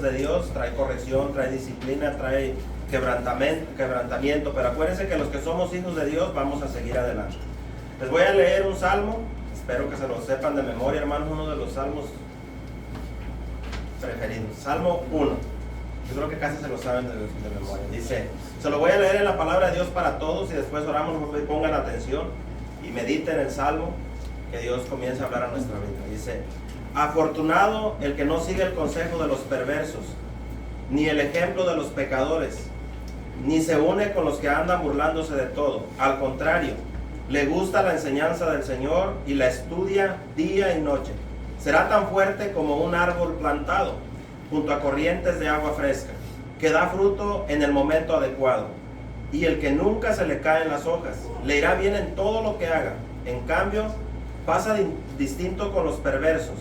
de Dios trae corrección, trae disciplina, trae quebrantamiento, pero acuérdense que los que somos hijos de Dios vamos a seguir adelante. Les voy a leer un salmo, espero que se lo sepan de memoria, hermanos, uno de los salmos preferidos, Salmo 1. Yo creo que casi se lo saben de memoria. Dice, se lo voy a leer en la palabra de Dios para todos y después oramos, pongan atención y mediten el salmo, que Dios comience a hablar a nuestra vida. Dice, afortunado el que no sigue el consejo de los perversos, ni el ejemplo de los pecadores, ni se une con los que andan burlándose de todo. Al contrario, le gusta la enseñanza del Señor y la estudia día y noche. Será tan fuerte como un árbol plantado junto a corrientes de agua fresca, que da fruto en el momento adecuado. Y el que nunca se le caen las hojas, le irá bien en todo lo que haga. En cambio, pasa distinto con los perversos.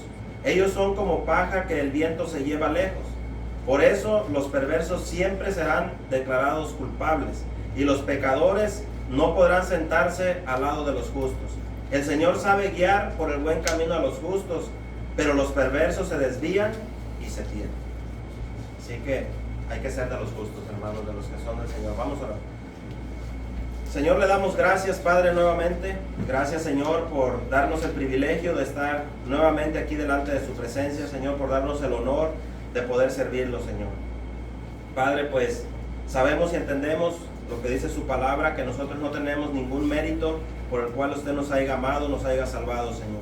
Ellos son como paja que el viento se lleva lejos. Por eso los perversos siempre serán declarados culpables, y los pecadores no podrán sentarse al lado de los justos. El Señor sabe guiar por el buen camino a los justos, pero los perversos se desvían y se pierden. Así que hay que ser de los justos, hermanos, de los que son del Señor. Vamos a orar. Señor, le damos gracias, Padre, nuevamente. Gracias, Señor, por darnos el privilegio de estar nuevamente aquí delante de su presencia, Señor, por darnos el honor de poder servirlo, Señor. Padre, pues sabemos y entendemos lo que dice su palabra, que nosotros no tenemos ningún mérito por el cual usted nos haya amado, nos haya salvado, Señor.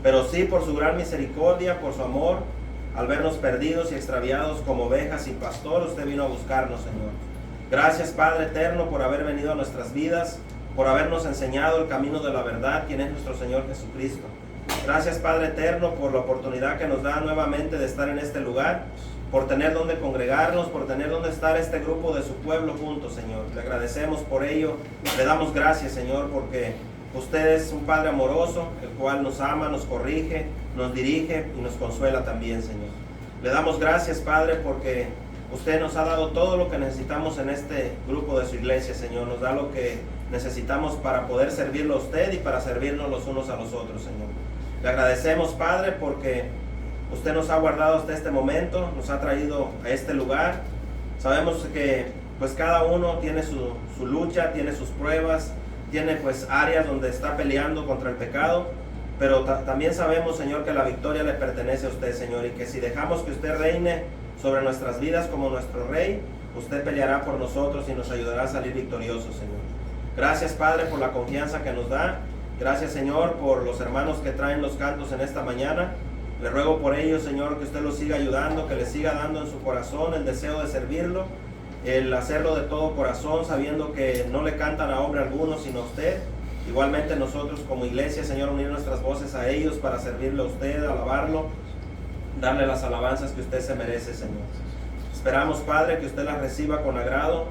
Pero sí, por su gran misericordia, por su amor, al vernos perdidos y extraviados como ovejas sin pastor, usted vino a buscarnos, Señor. Gracias, Padre eterno, por haber venido a nuestras vidas, por habernos enseñado el camino de la verdad, quien es nuestro Señor Jesucristo. Gracias, Padre eterno, por la oportunidad que nos da nuevamente de estar en este lugar, por tener donde congregarnos, por tener donde estar este grupo de su pueblo juntos, Señor. Le agradecemos por ello, le damos gracias, Señor, porque usted es un Padre amoroso, el cual nos ama, nos corrige, nos dirige y nos consuela también, Señor. Le damos gracias, Padre, porque usted nos ha dado todo lo que necesitamos en este grupo de su iglesia, Señor. Nos da lo que necesitamos para poder servirlo a usted y para servirnos los unos a los otros, Señor. Le agradecemos, Padre, porque usted nos ha guardado hasta este momento, nos ha traído a este lugar. Sabemos que pues cada uno tiene su lucha, tiene sus pruebas, tiene pues áreas donde está peleando contra el pecado, pero también sabemos, Señor, que la victoria le pertenece a usted, Señor, y que si dejamos que usted reine sobre nuestras vidas como nuestro Rey, usted peleará por nosotros y nos ayudará a salir victoriosos, Señor. Gracias, Padre, por la confianza que nos da. Gracias, Señor, por los hermanos que traen los cantos en esta mañana. Le ruego por ellos, Señor, que usted los siga ayudando, que les siga dando en su corazón el deseo de servirlo, el hacerlo de todo corazón, sabiendo que no le cantan a hombre alguno, sino a usted. Igualmente nosotros como iglesia, Señor, unir nuestras voces a ellos para servirle a usted, alabarlo, darle las alabanzas que usted se merece, Señor. Esperamos, Padre, que usted las reciba con agrado,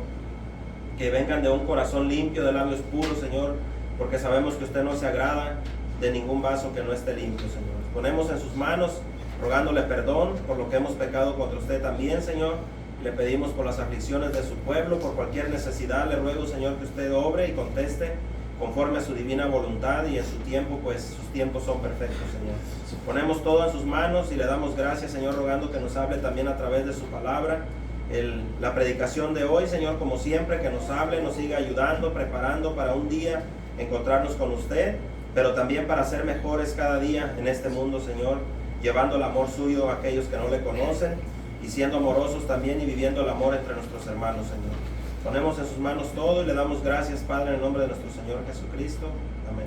que vengan de un corazón limpio, de labios puros, Señor, porque sabemos que usted no se agrada de ningún vaso que no esté limpio, Señor. Ponemos en sus manos, rogándole perdón por lo que hemos pecado contra usted también, Señor. Le pedimos por las aflicciones de su pueblo, por cualquier necesidad. Le ruego, Señor, que usted obre y conteste conforme a su divina voluntad, y en su tiempo, pues sus tiempos son perfectos, Señor. Ponemos todo en sus manos y le damos gracias, Señor, rogando que nos hable también a través de su palabra. La predicación de hoy, Señor, como siempre, que nos hable, nos siga ayudando, preparando para un día encontrarnos con usted, pero también para ser mejores cada día en este mundo, Señor, llevando el amor suyo a aquellos que no le conocen y siendo amorosos también y viviendo el amor entre nuestros hermanos, Señor. Ponemos en sus manos todo y le damos gracias, Padre, en el nombre de nuestro Señor Jesucristo. Amén.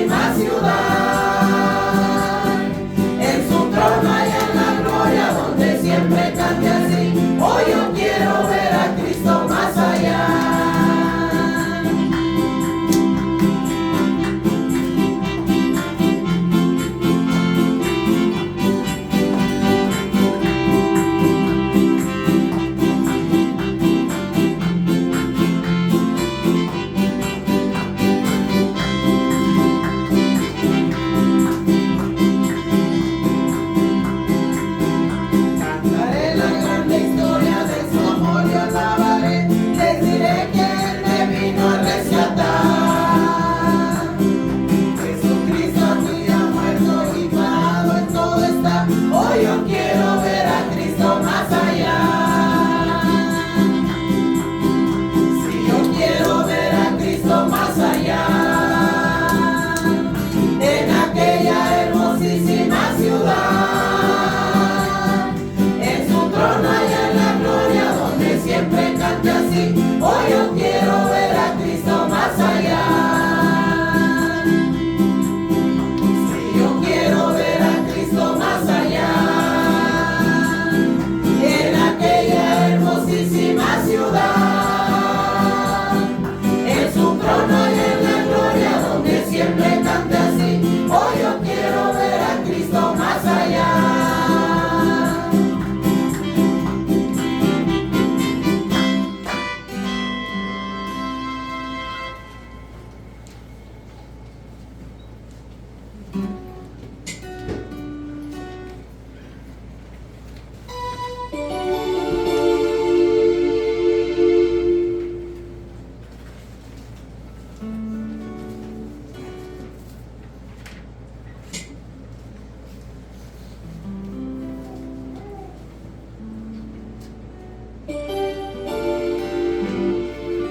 hermosísima ciudad. En su trono y en la gloria donde siempre cante así. Hoy yo quiero ver a Cristo más allá. Cantaré la grande historia de su amor, yo alabaré, les diré que Él me vino a rescatar. Jesucristo aquí ha muerto y parado en todo está. Hoy yo quiero ver a Cristo más allá. Si yo quiero ver a Cristo más allá, en aquella hermosísima ciudad, en su trono y en la gloria donde siempre cante así. Hoy yo quiero ver a Cristo más allá. Si yo quiero ver a Cristo más allá, en aquella hermosísima ciudad, en su trono y en la gloria donde siempre cante así. Hoy yo quiero ver a Cristo más allá.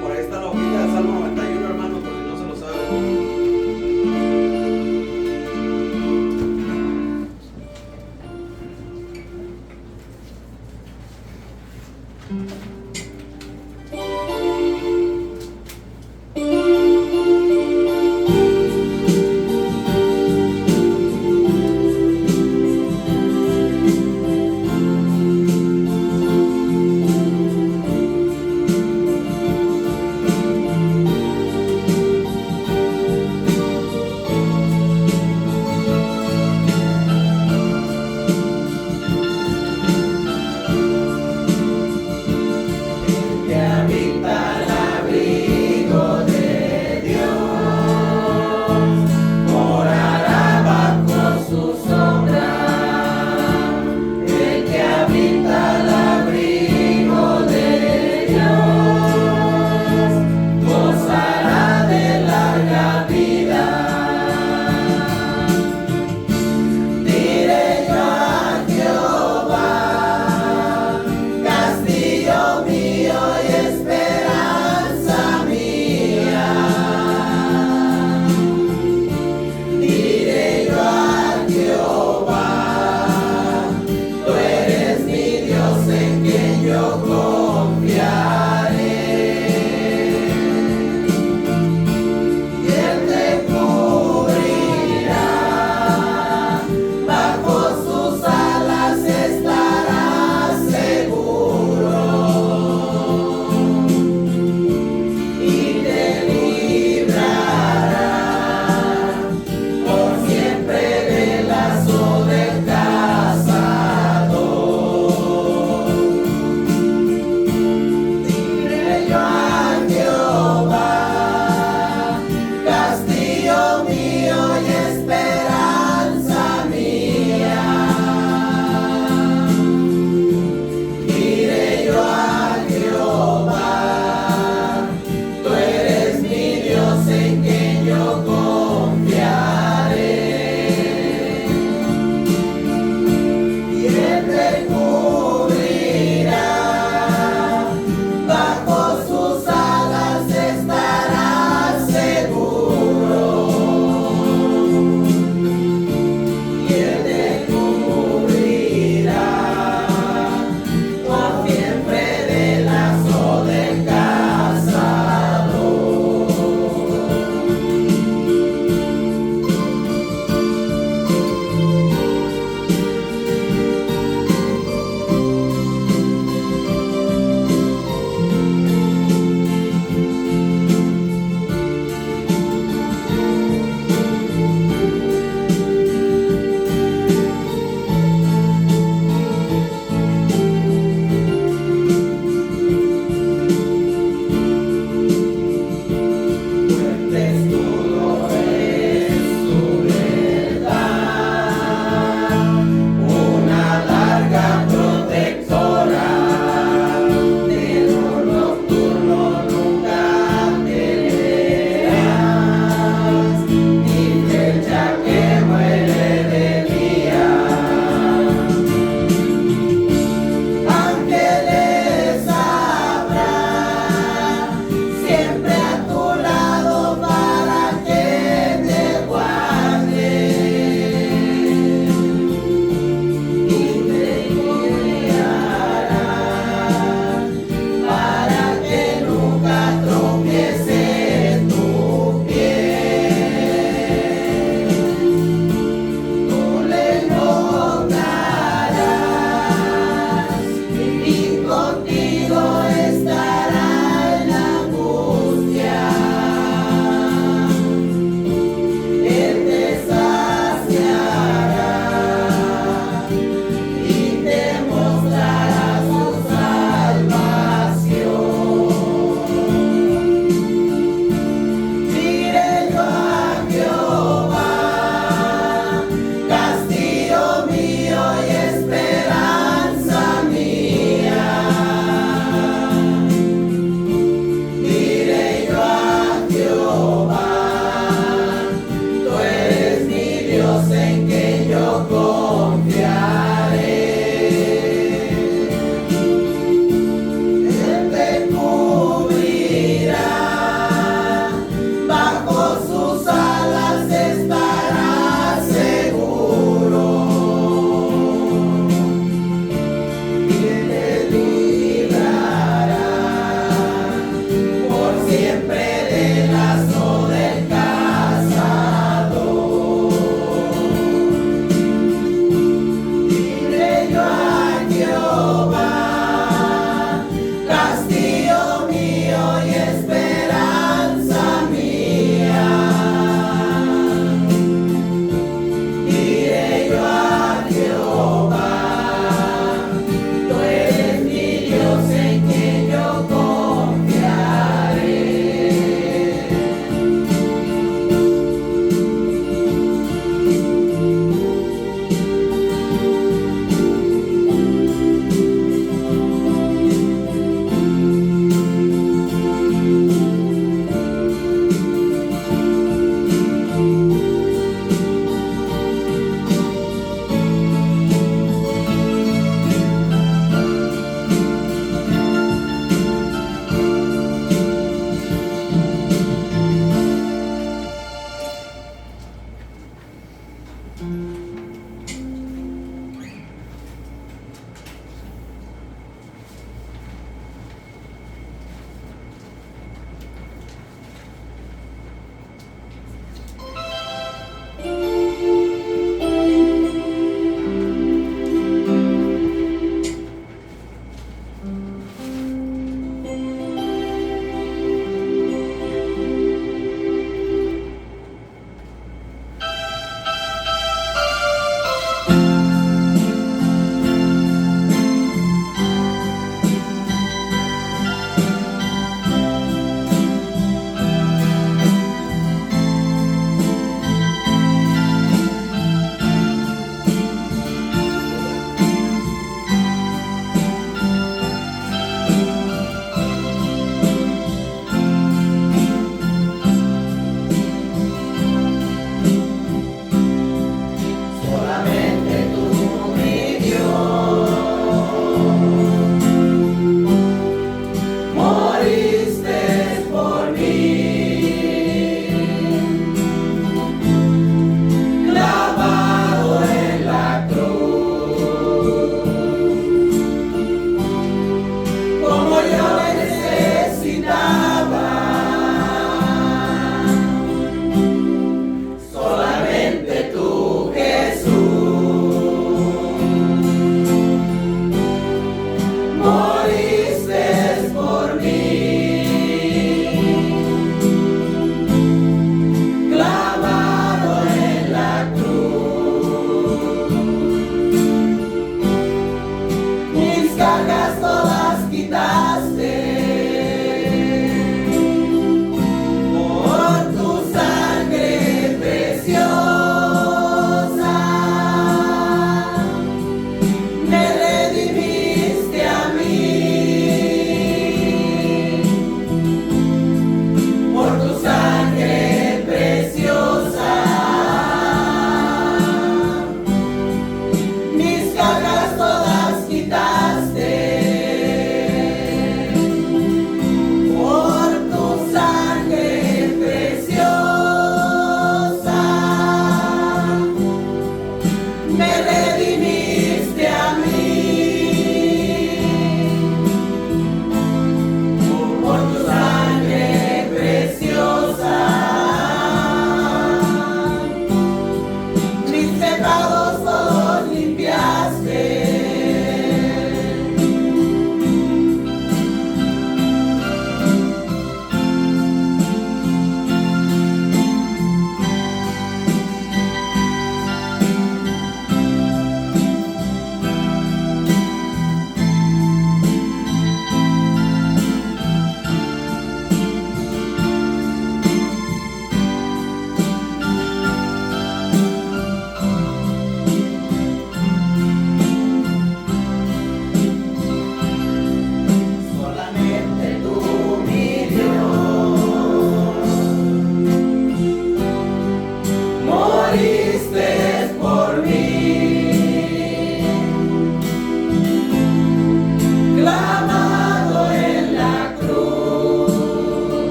Por ahí está la hojita del Salmo 91, hermanos, por si no se lo saben.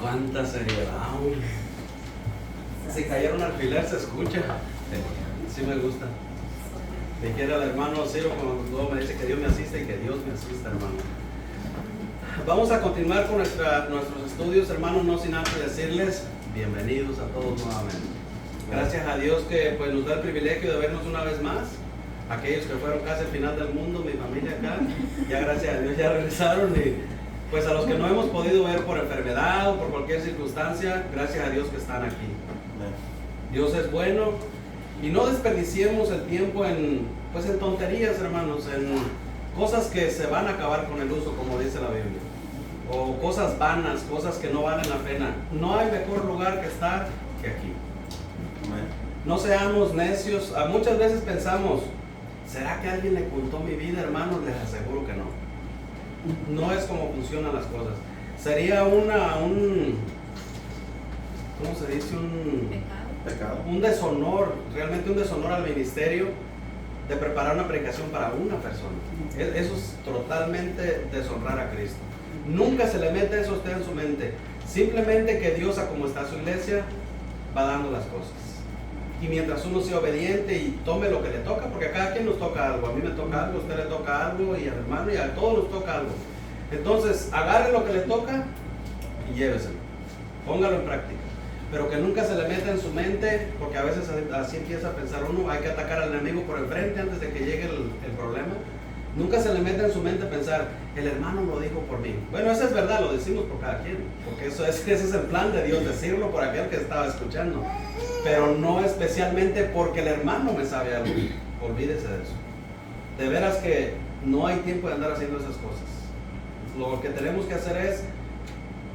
Cuánta seriedad, hombre. Si cayera un alfiler se escucha. Sí me gusta. Me quiere el hermano Ciro cuando me dice que Dios me asiste y que Dios me asista, hermano. Vamos a continuar con nuestros estudios, hermanos, no sin antes decirles bienvenidos a todos nuevamente. Gracias a Dios que pues, nos da el privilegio de vernos una vez más. Aquellos que fueron casi al final del mundo, mi familia acá, ya gracias a Dios ya regresaron. Y pues a los que no hemos podido ver por enfermedad o por cualquier circunstancia, gracias a Dios que están aquí. Dios es bueno y no desperdiciemos el tiempo en tonterías, hermanos, en cosas que se van a acabar con el uso, como dice la Biblia, o cosas vanas, cosas que no valen la pena. No hay mejor lugar que estar que aquí. No seamos necios. Muchas veces pensamos, ¿será que alguien le contó mi vida, hermanos? Les aseguro que no. No es como funcionan las cosas. Sería ¿cómo se dice? Pecado. Un deshonor, realmente un deshonor al ministerio de preparar una predicación para una persona. Eso es totalmente deshonrar a Cristo. Nunca se le mete eso a usted en su mente. Simplemente que Dios, a como está su iglesia, va dando las cosas. Y mientras uno sea obediente y tome lo que le toca, porque a cada quien nos toca algo. A mí me toca algo, a usted le toca algo, y al hermano, y a todos nos toca algo. Entonces, agarre lo que le toca y lléveselo. Póngalo en práctica. Pero que nunca se le meta en su mente, porque a veces así empieza a pensar uno, hay que atacar al enemigo por enfrente antes de que llegue el problema. Nunca se le meta en su mente pensar, el hermano lo dijo por mí. Bueno, eso es verdad, lo decimos por cada quien, porque ese es el plan de Dios, decirlo por aquel que estaba escuchando. Pero no especialmente porque el hermano me sabe algo. Olvídese de eso. De veras que no hay tiempo de andar haciendo esas cosas. Lo que tenemos que hacer es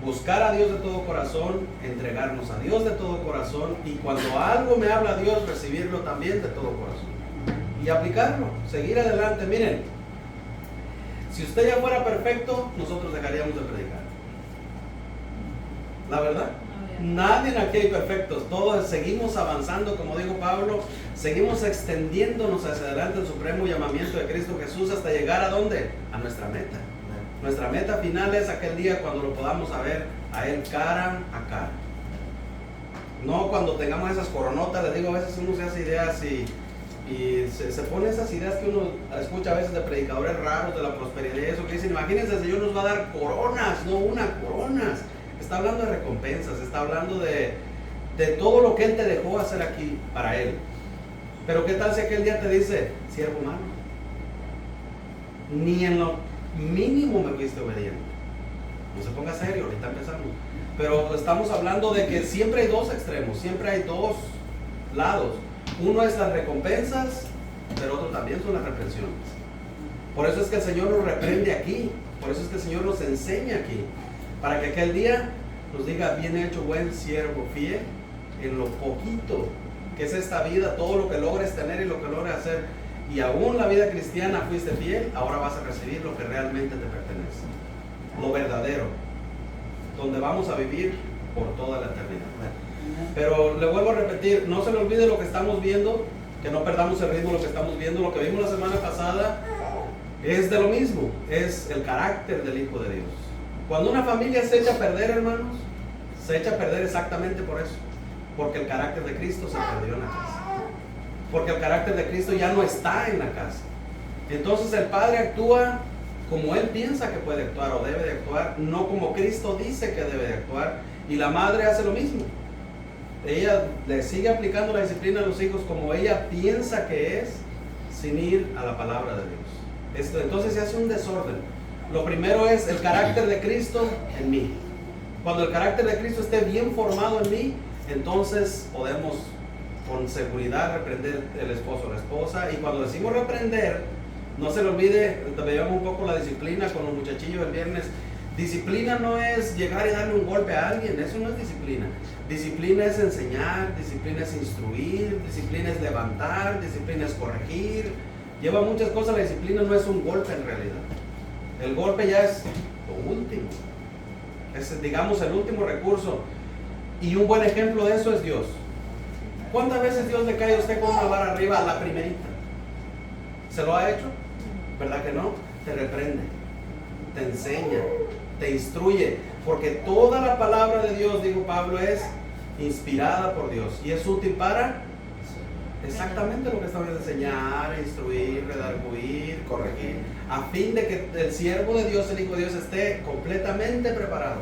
buscar a Dios de todo corazón, entregarnos a Dios de todo corazón, y cuando algo me habla Dios, recibirlo también de todo corazón y aplicarlo, seguir adelante. Miren, si usted ya fuera perfecto, nosotros dejaríamos de predicar. La verdad, nadie aquí hay perfectos, todos seguimos avanzando, como dijo Pablo, seguimos extendiéndonos hacia adelante el supremo llamamiento de Cristo Jesús hasta llegar ¿a dónde? A nuestra meta. Nuestra meta final es aquel día cuando lo podamos ver a Él cara a cara. No cuando tengamos esas coronotas. Les digo, a veces uno se hace ideas y se pone esas ideas que uno escucha a veces de predicadores raros de la prosperidad y eso, que dicen, imagínense, el Señor nos va a dar coronas, no una coronas. Está hablando de recompensas, está hablando de todo lo que Él te dejó hacer aquí para Él. Pero ¿qué tal si aquel día te dice, siervo malo? Ni en lo mínimo me fuiste obediente. No se ponga serio, ahorita empezamos. Pero estamos hablando de que siempre hay dos extremos, siempre hay dos lados. Uno es las recompensas, pero otro también son las reprensiones. Por eso es que el Señor nos reprende aquí, por eso es que el Señor nos enseña aquí, para que aquel día nos diga, bien hecho, buen siervo fiel, en lo poquito que es esta vida, todo lo que logres tener y lo que logres hacer. Y aún la vida cristiana fuiste fiel, ahora vas a recibir lo que realmente te pertenece, lo verdadero, donde vamos a vivir por toda la eternidad. Pero le vuelvo a repetir, no se le olvide lo que estamos viendo, que no perdamos el ritmo de lo que estamos viendo. Lo que vimos la semana pasada es de lo mismo, es el carácter del Hijo de Dios. Cuando una familia se echa a perder, hermanos, se echa a perder exactamente por eso, porque el carácter de Cristo se perdió en la casa. Porque el carácter de Cristo ya no está en la casa. Entonces el Padre actúa como Él piensa que puede actuar o debe de actuar, no como Cristo dice que debe de actuar. Y la madre hace lo mismo. Ella le sigue aplicando la disciplina a los hijos como ella piensa que es, sin ir a la palabra de Dios. Entonces se hace un desorden. Lo primero es el carácter de Cristo en mí. Cuando el carácter de Cristo esté bien formado en mí, entonces podemos con seguridad reprender el esposo o la esposa. Y cuando decimos reprender, no se le olvide, veíamos un poco la disciplina con los muchachillos el viernes. Disciplina no es llegar y darle un golpe a alguien, eso no es disciplina. Disciplina es enseñar, disciplina es instruir, disciplina es levantar, disciplina es corregir. Lleva muchas cosas, la disciplina no es un golpe en realidad. El golpe ya es lo último, es, digamos, el último recurso. Y un buen ejemplo de eso es Dios. ¿Cuántas veces Dios le cae a usted con una vara arriba a la primerita? ¿Se lo ha hecho? ¿Verdad que no? Te reprende, te enseña, te instruye, porque toda la palabra de Dios, dijo Pablo, es inspirada por Dios y es útil para exactamente lo que estamos de enseñar, instruir, redarguir, corregir, a fin de que el siervo de Dios, el Hijo de Dios, esté completamente preparado,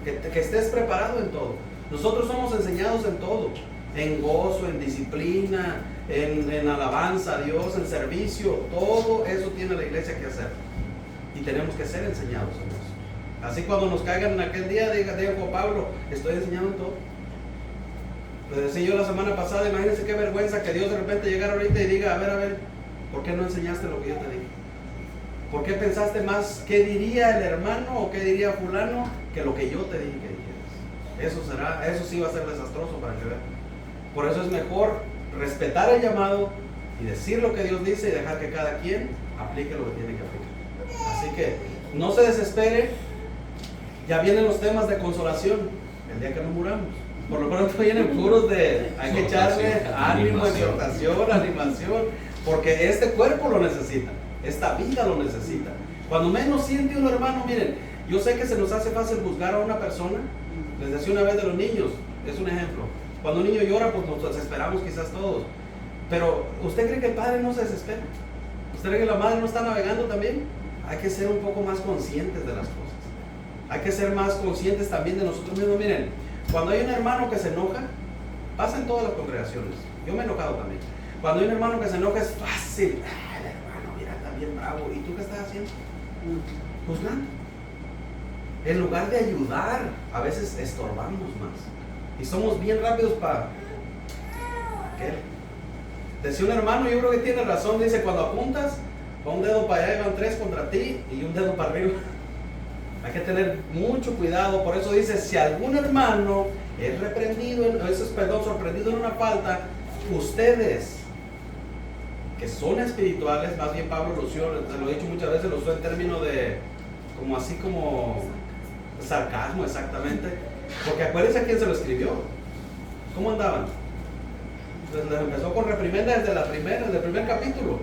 que estés preparado en todo. Nosotros somos enseñados en todo, en gozo, en disciplina, en alabanza a Dios, en servicio. Todo eso tiene la iglesia que hacer y tenemos que ser enseñados en eso. Así cuando nos caigan en aquel día, diga como Pablo, estoy enseñando en todo. Les decía yo la semana pasada, imagínense qué vergüenza que Dios de repente llegara ahorita y diga, a ver, ¿por qué no enseñaste lo que yo te dije? ¿Por qué pensaste más qué diría el hermano o qué diría fulano que lo que yo te dije que dijeras? Eso sí va a ser desastroso para que vean. Por eso es mejor respetar el llamado y decir lo que Dios dice y dejar que cada quien aplique lo que tiene que aplicar. Así que no se desespere, ya vienen los temas de consolación el día que nos muramos. Por lo pronto vienen puros de hay que echarle ánimo, exhortación, animación, porque este cuerpo lo necesita, esta vida lo necesita. Cuando menos siente uno, hermano, miren, yo sé que se nos hace fácil juzgar a una persona. Les decía una vez de los niños, es un ejemplo. Cuando un niño llora, pues nos desesperamos quizás todos. Pero ¿usted cree que el padre no se desespera? ¿Usted cree que la madre no está navegando también? Hay que ser un poco más conscientes de las cosas. Hay que ser más conscientes también de nosotros mismos. Miren, cuando hay un hermano que se enoja, pasa en todas las congregaciones. Yo me he enojado también. Cuando hay un hermano que se enoja es fácil. El hermano, mira, está bien bravo. ¿Y tú qué estás haciendo? Juzgando. En lugar de ayudar, a veces estorbamos más. Y somos bien rápidos para... ¿Qué? Decía un hermano, yo creo que tiene razón, dice, cuando apuntas, va un dedo para allá y van 3 contra ti y un dedo para arriba. Hay que tener mucho cuidado, por eso dice, si algún hermano es sorprendido en una falta, ustedes que son espirituales, más bien Pablo lo usó, lo he dicho muchas veces, lo usó en términos de, como así como sarcasmo exactamente, porque acuérdense a quién se lo escribió, ¿cómo andaban? Pues les empezó con reprimenda desde el primer capítulo.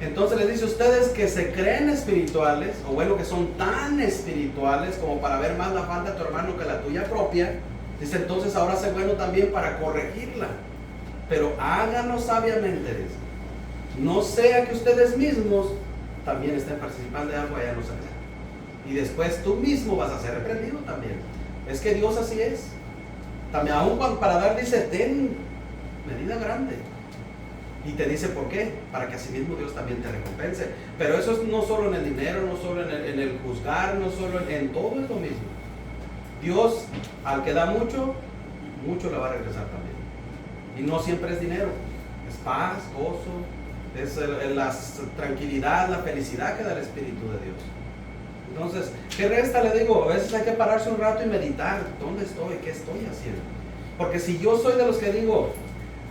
Entonces les dice, ustedes que se creen espirituales, o bueno, que son tan espirituales como para ver más la falta de tu hermano que la tuya propia, dice, entonces ahora sé bueno también para corregirla, pero háganlo sabiamente, dice. No sea que ustedes mismos también estén participando de algo allá no saben. Y después tú mismo vas a ser reprendido también. Es que Dios así es. También aún para dar, dice, ten medida grande. Y te dice por qué, para que así mismo Dios también te recompense. Pero eso es no solo en el dinero, no solo en el juzgar, no solo en todo es lo mismo. Dios, al que da mucho, mucho le va a regresar también. Y no siempre es dinero, es paz, gozo, es la tranquilidad, la felicidad que da el Espíritu de Dios. Entonces, ¿qué resta? Le digo, a veces hay que pararse un rato y meditar, ¿dónde estoy? ¿Qué estoy haciendo? Porque si yo soy de los que digo,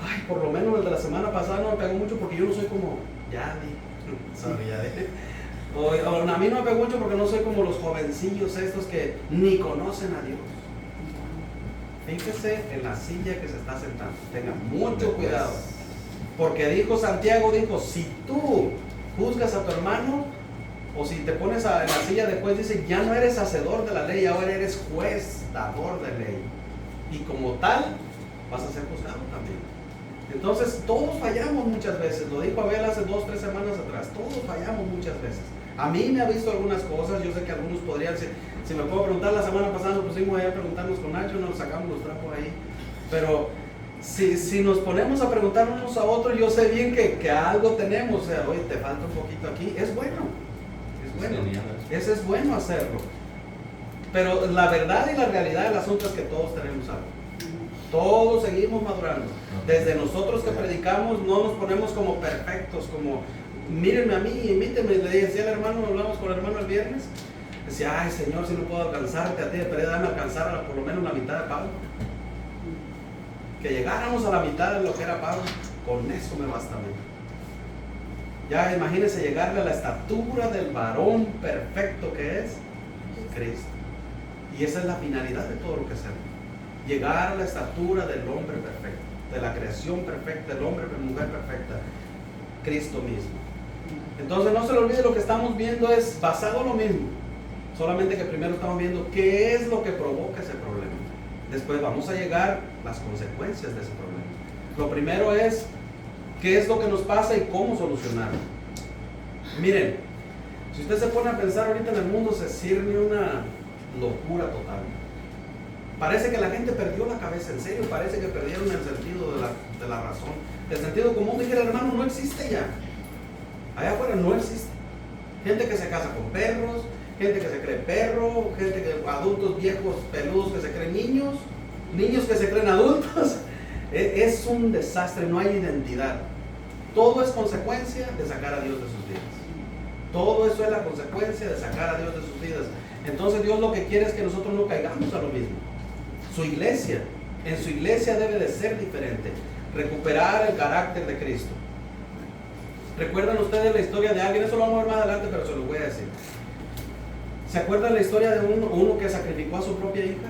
ay, por lo menos el de la semana pasada no me pegó mucho porque yo no soy como Yadi. O a mí no me pegó mucho porque no soy como los jovencillos estos que ni conocen a Dios. Fíjese en la silla que se está sentando. Tenga mucho cuidado. Porque Santiago dijo, si tú juzgas a tu hermano, o si te pones en la silla de juez, dice, ya no eres hacedor de la ley, ahora eres juez, dador de ley. Y como tal, vas a ser juzgado también. Entonces, todos fallamos muchas veces. Lo dijo Abel hace 2 o 3 semanas atrás. Todos fallamos muchas veces. A mí me ha visto algunas cosas. Yo sé que algunos podrían, si me puedo preguntar, la semana pasada nos pusimos ahí a preguntarnos con Nacho, nos sacamos los trapos ahí. Pero si nos ponemos a preguntar unos a otros, yo sé bien que algo tenemos. O sea, oye, te falta un poquito aquí. Es bueno. Es bueno. Eso es bueno hacerlo. Pero la verdad y la realidad del asunto es que todos tenemos algo. Todos seguimos madurando. Desde nosotros que predicamos no nos ponemos como perfectos, como mírenme a mí, imítenme. Le decía al hermano, hablamos con el hermano el viernes, decía, ay Señor, si no puedo alcanzarte a ti, pero dame alcanzar por lo menos la mitad de Pablo. Que llegáramos a la mitad de lo que era Pablo, con eso me basta a mí. Ya imagínense llegarle a la estatura del varón perfecto que es Cristo. Y esa es la finalidad de todo lo que hacemos. Llegar a la estatura del hombre perfecto, de la creación perfecta, del hombre, mujer perfecta, Cristo mismo. Entonces no se le olvide, lo que estamos viendo es basado en lo mismo. Solamente que primero estamos viendo qué es lo que provoca ese problema. Después vamos a llegar a las consecuencias de ese problema. Lo primero es qué es lo que nos pasa y cómo solucionarlo. Miren, si usted se pone a pensar ahorita en el mundo, se cierne una locura total. Parece que la gente perdió la cabeza, en serio, parece que perdieron el sentido de la razón. El sentido común, dijera hermano, no existe ya. Allá afuera no existe. Gente que se casa con perros, gente que se cree perro, gente que, adultos viejos peludos que se creen niños, niños que se creen adultos. Es un desastre, no hay identidad. Todo es consecuencia de sacar a Dios de sus vidas. Todo eso es la consecuencia de sacar a Dios de sus vidas. Entonces Dios lo que quiere es que nosotros no caigamos a lo mismo. Su iglesia, en su iglesia debe de ser diferente. Recuperar el carácter de Cristo. ¿Recuerdan ustedes la historia de alguien? Eso lo vamos a ver más adelante, pero se lo voy a decir. ¿Se acuerdan la historia de uno que sacrificó a su propia hija?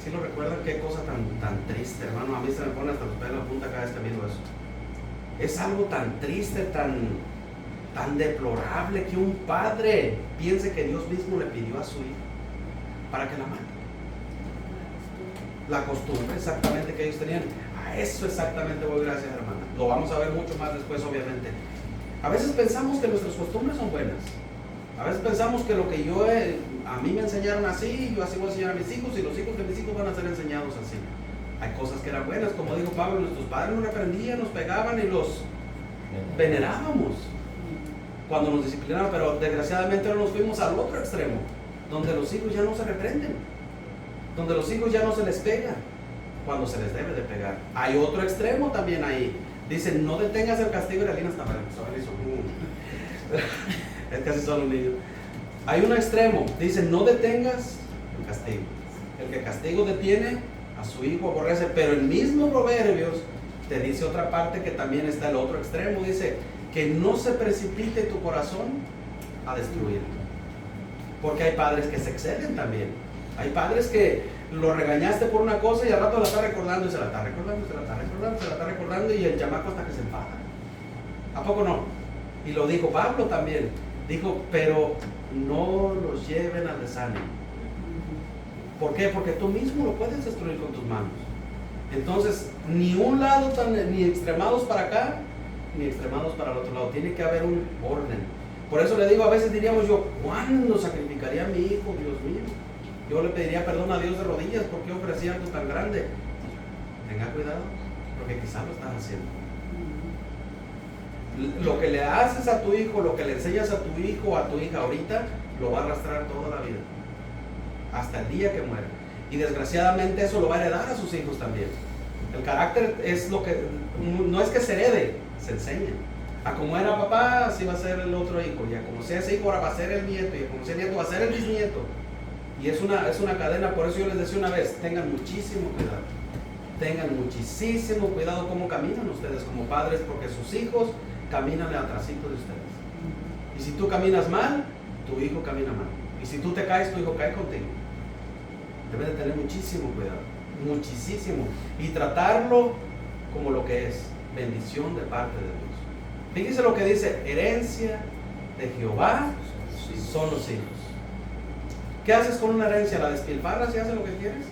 ¿Sí lo recuerdan? Qué cosa tan triste, hermano. A mí se me pone hasta los pelos en la punta cada vez que miro eso. Es algo tan triste, tan deplorable que un padre piense que Dios mismo le pidió a su hija para que la mate. La costumbre exactamente que ellos tenían. A eso exactamente voy, gracias hermana. Lo vamos a ver mucho más después, obviamente. A veces pensamos que nuestras costumbres son buenas. A veces pensamos que lo que a mí me enseñaron así, yo así voy a enseñar a mis hijos y los hijos de mis hijos van a ser enseñados así. Hay cosas que eran buenas, como dijo Pablo, nuestros padres nos reprendían, nos pegaban y los venerábamos cuando nos disciplinaban, pero desgraciadamente ahora nos fuimos al otro extremo, donde los hijos ya no se reprenden, donde los hijos ya no se les pega cuando se les debe de pegar. Hay otro extremo también ahí. Dicen, no detengas el castigo, y la línea está mal. Es casi solo un niño. Hay un extremo, dice, no detengas el castigo. El que castigo detiene, a su hijo aborrece. Pero el mismo Proverbios te dice otra parte que también está el otro extremo. Dice, que no se precipite tu corazón a destruirlo. Porque hay padres que se exceden también. Hay padres que lo regañaste por una cosa y al rato la está recordando y se la está recordando, se la está recordando, se la está recordando y el chamaco hasta que se enfada. ¿A poco no? Y lo dijo Pablo también. Dijo, pero no los lleven al desánimo. ¿Por qué? Porque tú mismo lo puedes destruir con tus manos. Entonces, ni un lado, ni extremados para acá, ni extremados para el otro lado. Tiene que haber un orden. Por eso le digo, a veces diríamos yo, ¿cuándo sacrificaría a mi hijo? Dios mío. Yo le pediría perdón a Dios de rodillas porque ofrecí algo tan grande. Tenga cuidado, porque quizás lo estás haciendo. Lo que le haces a tu hijo, lo que le enseñas a tu hijo o a tu hija ahorita, lo va a arrastrar toda la vida, hasta el día que muera. Y desgraciadamente eso lo va a heredar a sus hijos también. El carácter es lo que, no es que se herede, se enseña. A como era papá, así va a ser el otro hijo. Y a como sea ese hijo, ahora va a ser el nieto. Y a como sea el nieto, va a ser el bisnieto. Y es una cadena. Por eso yo les decía una vez, tengan muchísimo cuidado. Tengan muchísimo cuidado cómo caminan ustedes como padres, porque sus hijos caminan atrasito de ustedes. Y si tú caminas mal, tu hijo camina mal. Y si tú te caes, tu hijo cae contigo. Debes de tener muchísimo cuidado, muchísimo. Y tratarlo como lo que es, bendición de parte de Dios. Fíjese lo que dice, herencia de Jehová son los hijos. ¿Qué haces con una herencia? ¿La despilfarras y haces lo que quieres?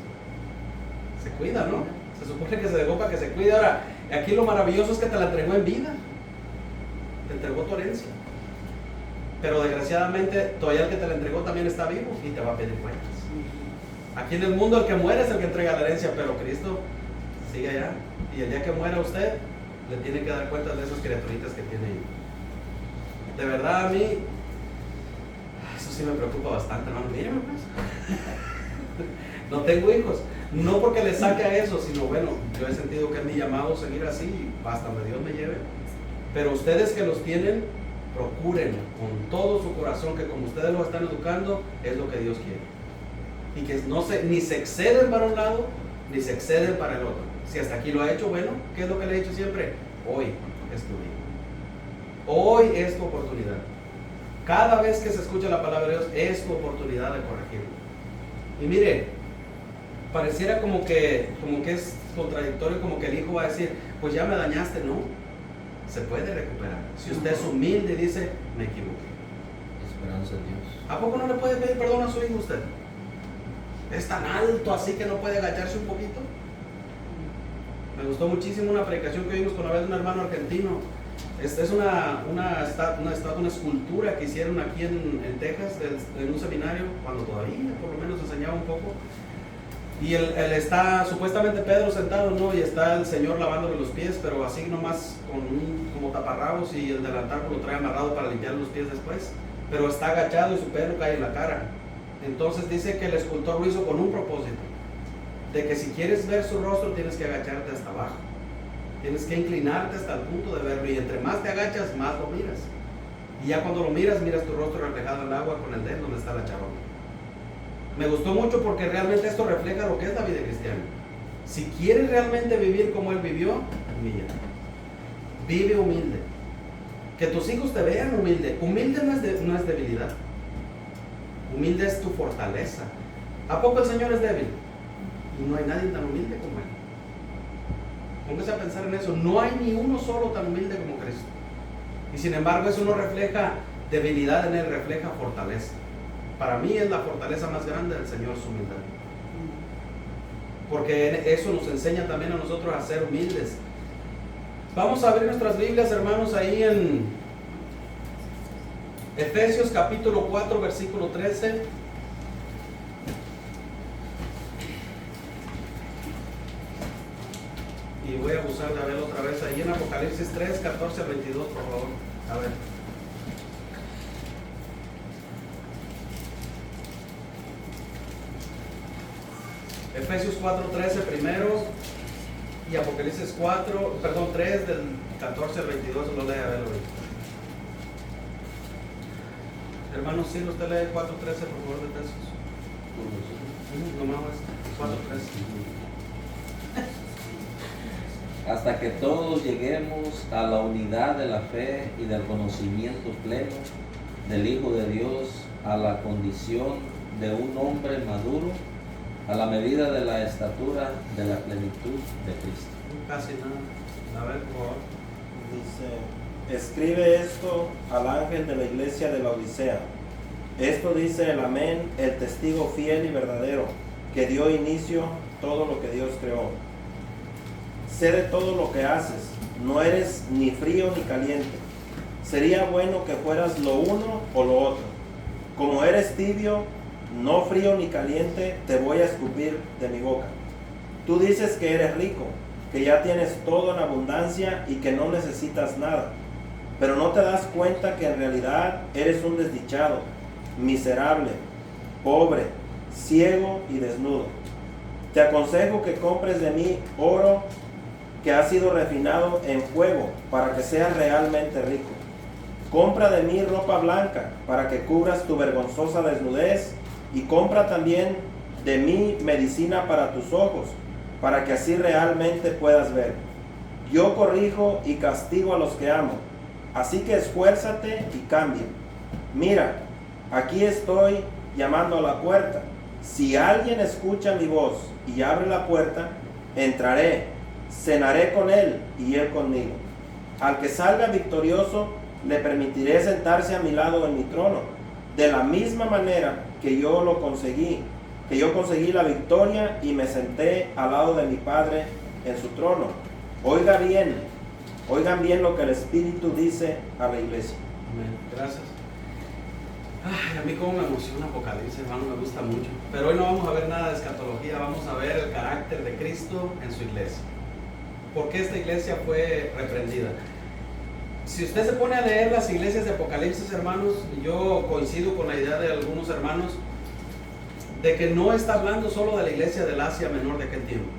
Se cuida, ¿no? Se supone que se dejó para que se cuide. Ahora, aquí lo maravilloso es que te la entregó en vida. Te entregó tu herencia. Pero desgraciadamente todavía el que te la entregó también está vivo y te va a pedir cuentas. Aquí en el mundo el que muere es el que entrega la herencia, pero Cristo sigue allá. Y el día que muera usted, le tiene que dar cuentas de esas criaturitas que tiene ahí. De verdad a mí, eso sí me preocupa bastante, hermano. Míreme pues. No tengo hijos. No porque le saque a eso, sino bueno, yo he sentido que es mi llamado seguir así, hasta donde Dios me lleve. Pero ustedes que los tienen, procuren con todo su corazón que como ustedes los están educando, es lo que Dios quiere. Y que ni se exceden para un lado, ni se exceden para el otro. Si hasta aquí lo ha hecho, bueno, ¿qué es lo que le he dicho siempre? Hoy es tu día. Hoy es tu oportunidad. Cada vez que se escucha la palabra de Dios, es tu oportunidad de corregirlo. Y mire, pareciera como que es contradictorio, como que el hijo va a decir, pues ya me dañaste. No, se puede recuperar. Si usted es humilde y dice, me equivoqué. esperanza en Dios. ¿A poco no le puede pedir perdón a su hijo usted? ¿Es tan alto así que no puede agacharse un poquito? Me gustó muchísimo una predicación que vimos con la vez de un hermano argentino. Esta es una escultura que hicieron aquí en Texas, en un seminario, cuando todavía por lo menos enseñaba un poco. Y él está, supuestamente Pedro sentado, ¿no? Y está el Señor lavándole los pies, pero así nomás como taparrabos, y el delantal lo trae amarrado para limpiar los pies después. Pero está agachado y su pelo cae en la cara. Entonces dice que el escultor lo hizo con un propósito, de que si quieres ver su rostro tienes que agacharte hasta abajo. Tienes que inclinarte hasta el punto de verlo, y entre más te agachas, más lo miras. Y ya cuando lo miras tu rostro reflejado en el agua con el dedo donde está la charola. Me gustó mucho porque realmente esto refleja lo que es la vida cristiana. Si quieres realmente vivir como él vivió, humíllate. Vive humilde. Que tus hijos te vean humilde. Humilde no es debilidad. Humilde es tu fortaleza. ¿A poco el Señor es débil? Y no hay nadie tan humilde como él. Póngase a pensar en eso. No hay ni uno solo tan humilde como Cristo. Y sin embargo eso no refleja debilidad en él, refleja fortaleza. Para mí es la fortaleza más grande del Señor, su humildad. Porque eso nos enseña también a nosotros a ser humildes. Vamos a abrir nuestras Biblias, hermanos, ahí en Efesios capítulo 4, versículo 13. Y voy a abusar de verlo otra vez ahí en Apocalipsis 3, 14 al 22, por favor. A ver. Efesios 4:13 primero y Apocalipsis 3 del 14 al 22, lo lee a verlo. Hermanos, si usted lee 4:13 por favor de Efesios. No más 4:13. Hasta que todos lleguemos a la unidad de la fe y del conocimiento pleno del Hijo de Dios, a la condición de un hombre maduro, a la medida de la estatura de la plenitud de Cristo. Casi nada. A ver, por favor. Dice, escribe esto al ángel de la iglesia de la Odisea. Esto dice el Amén, el testigo fiel y verdadero, que dio inicio todo lo que Dios creó. Sé de todo lo que haces, no eres ni frío ni caliente. Sería bueno que fueras lo uno o lo otro. Como eres tibio, no frío ni caliente, te voy a escupir de mi boca. Tú dices que eres rico, que ya tienes todo en abundancia y que no necesitas nada, pero no te das cuenta que en realidad eres un desdichado, miserable, pobre, ciego y desnudo. Te aconsejo que compres de mí oro que ha sido refinado en fuego para que seas realmente rico. Compra de mí ropa blanca para que cubras tu vergonzosa desnudez, y compra también de mí medicina para tus ojos, para que así realmente puedas ver. Yo corrijo y castigo a los que amo, así que esfuérzate y cambia. Mira, aquí estoy llamando a la puerta. Si alguien escucha mi voz y abre la puerta, entraré, cenaré con él y él conmigo. Al que salga victorioso, le permitiré sentarse a mi lado en mi trono, de la misma manera que yo conseguí la victoria y me senté al lado de mi Padre en su trono. Oigan bien lo que el Espíritu dice a la iglesia. Amén. Gracias. Ay, a mí como me emociona Apocalipsis, hermano, me gusta mucho. Pero hoy no vamos a ver nada de escatología, vamos a ver el carácter de Cristo en su iglesia. ¿Por qué esta iglesia fue reprendida? Si usted se pone a leer las iglesias de Apocalipsis, hermanos, yo coincido con la idea de algunos hermanos de que no está hablando solo de la iglesia del Asia Menor de aquel tiempo.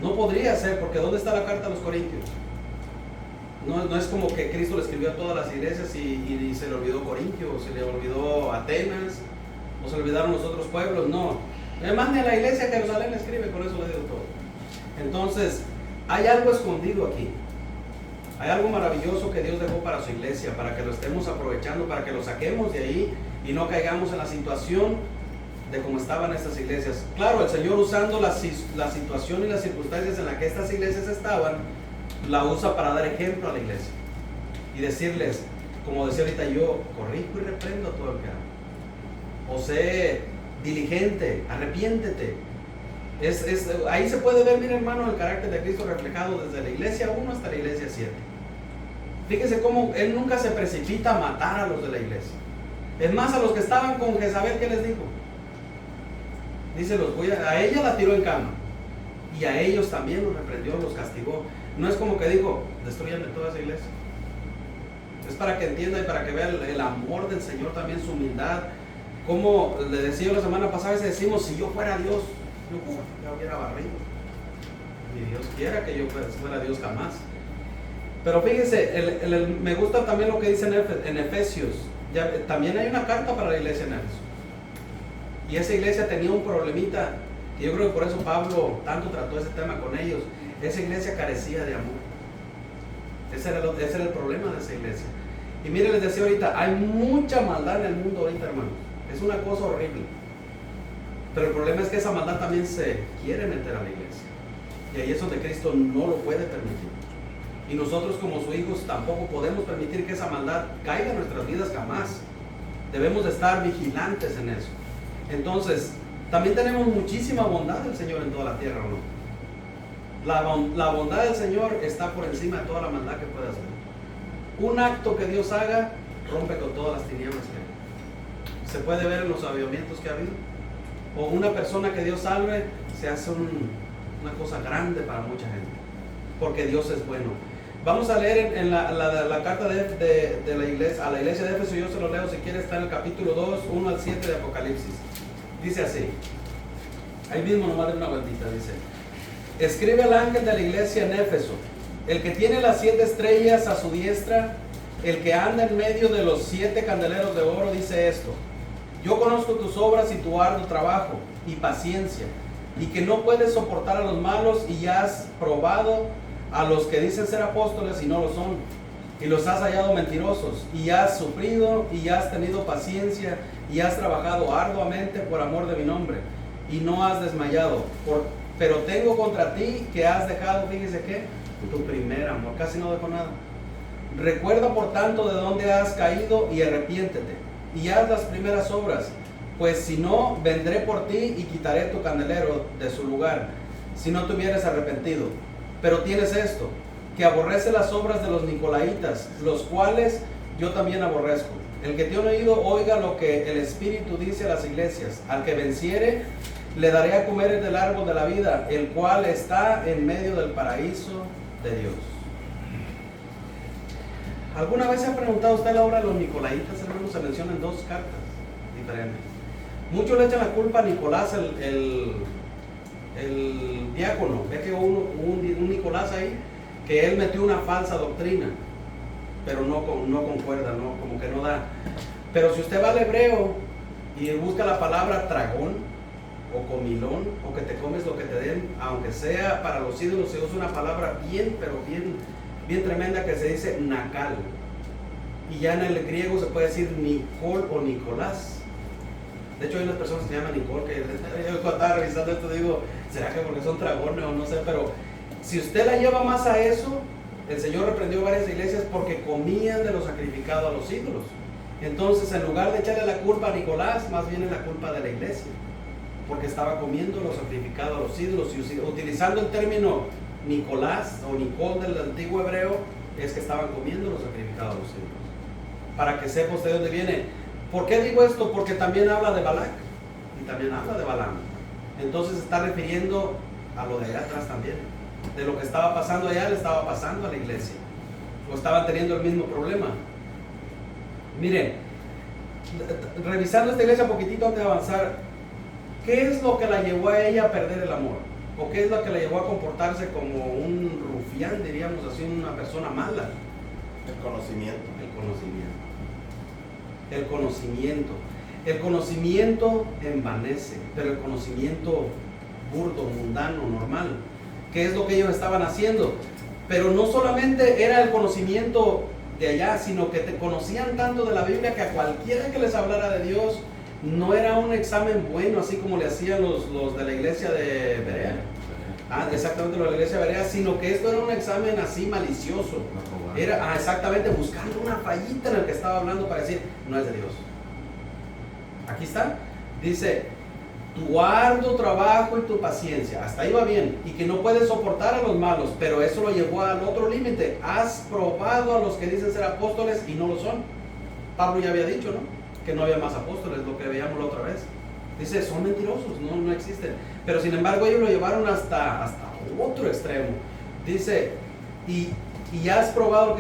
No podría ser, porque ¿dónde está la carta a los Corintios? No es como que Cristo le escribió a todas las iglesias y se le olvidó Corintio, o se le olvidó Atenas, o se le olvidaron los otros pueblos. No, además ni a la iglesia de Jerusalén le escribe, con eso le digo todo. Entonces, hay algo escondido aquí. Hay algo maravilloso que Dios dejó para su iglesia, para que lo estemos aprovechando, para que lo saquemos de ahí y no caigamos en la situación de cómo estaban estas iglesias. Claro, el Señor, usando la situación y las circunstancias en las que estas iglesias estaban, la usa para dar ejemplo a la iglesia y decirles, como decía ahorita, yo corrijo y reprendo a todo el que ama. O sé diligente, arrepiéntete. Ahí se puede ver, mira hermano, el carácter de Cristo reflejado desde la iglesia 1 hasta la iglesia 7. Fíjese cómo Él nunca se precipita a matar a los de la iglesia. Es más, a los que estaban con Jezabel, ¿qué les dijo? Dice, a ella la tiró en cama. Y a ellos también los reprendió, los castigó. No es como que dijo, destruyanle toda esa iglesia. Es para que entienda y para que vea el amor del Señor, también su humildad. Como le decía la semana pasada, decimos, si yo fuera Dios, yo ya hubiera barrido. Ni Dios quiera que yo fuera Dios jamás. Pero fíjense, me gusta también lo que dice en Efesios. También hay una carta para la iglesia en Éfeso. Y esa iglesia tenía un problemita, y yo creo que por eso Pablo tanto trató ese tema con ellos. Esa iglesia carecía de amor. Ese era el problema de esa iglesia. Y miren, les decía ahorita, hay mucha maldad en el mundo ahorita, hermanos. Es una cosa horrible. Pero el problema es que esa maldad también se quiere meter a la iglesia. Y ahí es donde Cristo no lo puede permitir. Y nosotros como sus hijos tampoco podemos permitir que esa maldad caiga en nuestras vidas jamás. Debemos de estar vigilantes en eso. Entonces, también tenemos muchísima bondad del Señor en toda la tierra, ¿o no? La bondad del Señor está por encima de toda la maldad que puede hacer. Un acto que Dios haga rompe con todas las tinieblas que hay. Se puede ver en los avivamientos que ha habido. O una persona que Dios salve se hace una cosa grande para mucha gente. Porque Dios es bueno. Vamos a leer en la carta de la iglesia, a la iglesia de Éfeso. Yo se lo leo si quiere, está en el capítulo 2, 1 al 7 de Apocalipsis. Dice así. Ahí mismo nomás de una vueltita, dice. Escribe al ángel de la iglesia en Éfeso, el que tiene las 7 estrellas a su diestra, el que anda en medio de los 7 candeleros de oro, dice esto: yo conozco tus obras y tu arduo trabajo y paciencia, y que no puedes soportar a los malos, y ya has probado a los que dicen ser apóstoles y no lo son, y los has hallado mentirosos, y has sufrido y has tenido paciencia, y has trabajado arduamente por amor de mi nombre, y no has desmayado. Pero tengo contra ti que has dejado, fíjese que, tu primer amor. Casi no dejó nada. Recuerda por tanto de dónde has caído y arrepiéntete, y haz las primeras obras, pues si no, vendré por ti y quitaré tu candelero de su lugar, si no te hubieras arrepentido. Pero tienes esto, que aborrece las obras de los nicolaitas, los cuales yo también aborrezco. El que tiene oído, oiga lo que el Espíritu dice a las iglesias. Al que venciere, le daré a comer del árbol de la vida, el cual está en medio del paraíso de Dios. ¿Alguna vez se ha preguntado usted la obra de los nicolaitas, hermanos? Se menciona en 2 cartas diferentes. Muchos le echan la culpa a Nicolás, el diácono. Ve que hubo un Nicolás ahí, que él metió una falsa doctrina, pero no concuerda, no, como que no da. Pero si usted va al hebreo y busca la palabra tragón o comilón, o que te comes lo que te den, aunque sea para los ídolos, se usa una palabra bien tremenda que se dice nakal. Y ya en el griego se puede decir Nicol o Nicolás. De hecho hay unas personas que se llaman Nicol, que yo cuando estaba revisando esto digo, ¿será que porque son dragones o no sé? Pero si usted la lleva más a eso, el Señor reprendió varias iglesias porque comían de lo sacrificado a los ídolos. Entonces, en lugar de echarle la culpa a Nicolás, más bien es la culpa de la iglesia, porque estaba comiendo lo sacrificado a los ídolos. Y utilizando el término Nicolás o Nicol del antiguo hebreo, es que estaban comiendo lo sacrificado a los ídolos. Para que sepa usted de dónde viene. ¿Por qué digo esto? Porque también habla de Balac y también habla de Balaam. Entonces se está refiriendo a lo de allá atrás también. De lo que estaba pasando allá le estaba pasando a la iglesia, o estaban teniendo el mismo problema. Miren, revisando esta iglesia un poquitito antes de avanzar, ¿qué es lo que la llevó a ella a perder el amor? ¿O qué es lo que la llevó a comportarse como un rufián, diríamos así, una persona mala? El conocimiento. El conocimiento envanece, pero el conocimiento burdo, mundano, normal, ¿qué es lo que ellos estaban haciendo? Pero no solamente era el conocimiento de allá, sino que te conocían tanto de la Biblia que a cualquiera que les hablara de Dios no era un examen bueno, así como le hacían los de la iglesia de Berea. Exactamente, los de la iglesia de Berea, sino que esto era un examen así malicioso. Era exactamente buscando una fallita en el que estaba hablando para decir, no es de Dios. Aquí está, dice, tu arduo trabajo y tu paciencia, hasta ahí va bien, y que no puedes soportar a los malos, pero eso lo llevó al otro límite. Has probado a los que dicen ser apóstoles y no lo son. Pablo ya había dicho, ¿no?, que no había más apóstoles, lo que veíamos la otra vez. Dice, son mentirosos, no existen. Pero sin embargo ellos lo llevaron hasta otro extremo. Dice, y has probado,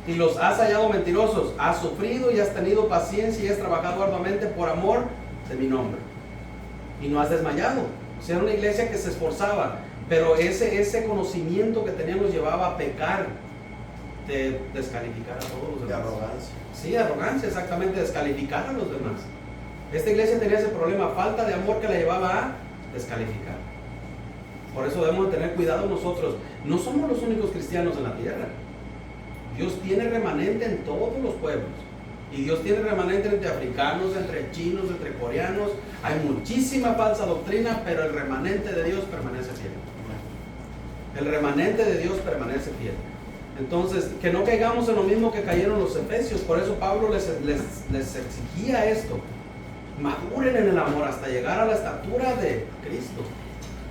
y los has hallado mentirosos, has sufrido y has tenido paciencia y has trabajado arduamente por amor de mi nombre. Y no has desmayado. O sea, era una iglesia que se esforzaba, pero ese conocimiento que tenían los llevaba a pecar, de descalificar a todos los demás. De arrogancia. Sí, arrogancia, exactamente, descalificar a los demás. Esta iglesia tenía ese problema, falta de amor que la llevaba a descalificar. Por eso debemos de tener cuidado nosotros. No somos los únicos cristianos en la tierra. Dios tiene remanente en todos los pueblos. Y Dios tiene remanente entre africanos, entre chinos, entre coreanos. Hay muchísima falsa doctrina, pero el remanente de Dios permanece fiel. El remanente de Dios permanece fiel. Entonces, que no caigamos en lo mismo que cayeron los efesios. Por eso Pablo les exigía esto. Maduren en el amor hasta llegar a la estatura de Cristo.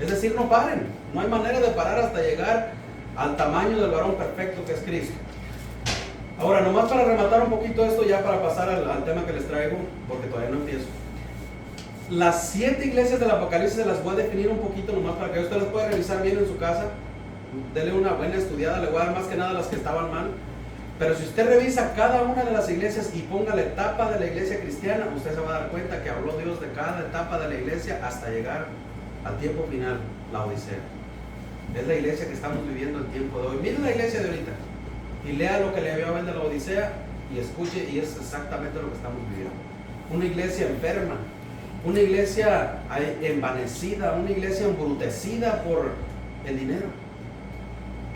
Es decir, no paren. No hay manera de parar hasta llegar al tamaño del varón perfecto que es Cristo. Ahora, nomás para rematar un poquito esto, ya para pasar al tema que les traigo, porque todavía no empiezo. Las 7 iglesias del Apocalipsis se las voy a definir un poquito nomás para que usted las pueda revisar bien en su casa. Dele una buena estudiada, le voy a dar más que nada las que estaban mal. Pero si usted revisa cada una de las iglesias y ponga la etapa de la iglesia cristiana, usted se va a dar cuenta que habló Dios de cada etapa de la iglesia hasta llegar al tiempo final, la Odisea. Es la iglesia que estamos viviendo el tiempo de hoy. Mire la iglesia de ahorita y lea lo que le había hablado de la Odisea y escuche, y es exactamente lo que estamos viviendo. Una iglesia enferma, una iglesia envanecida, una iglesia embrutecida por el dinero.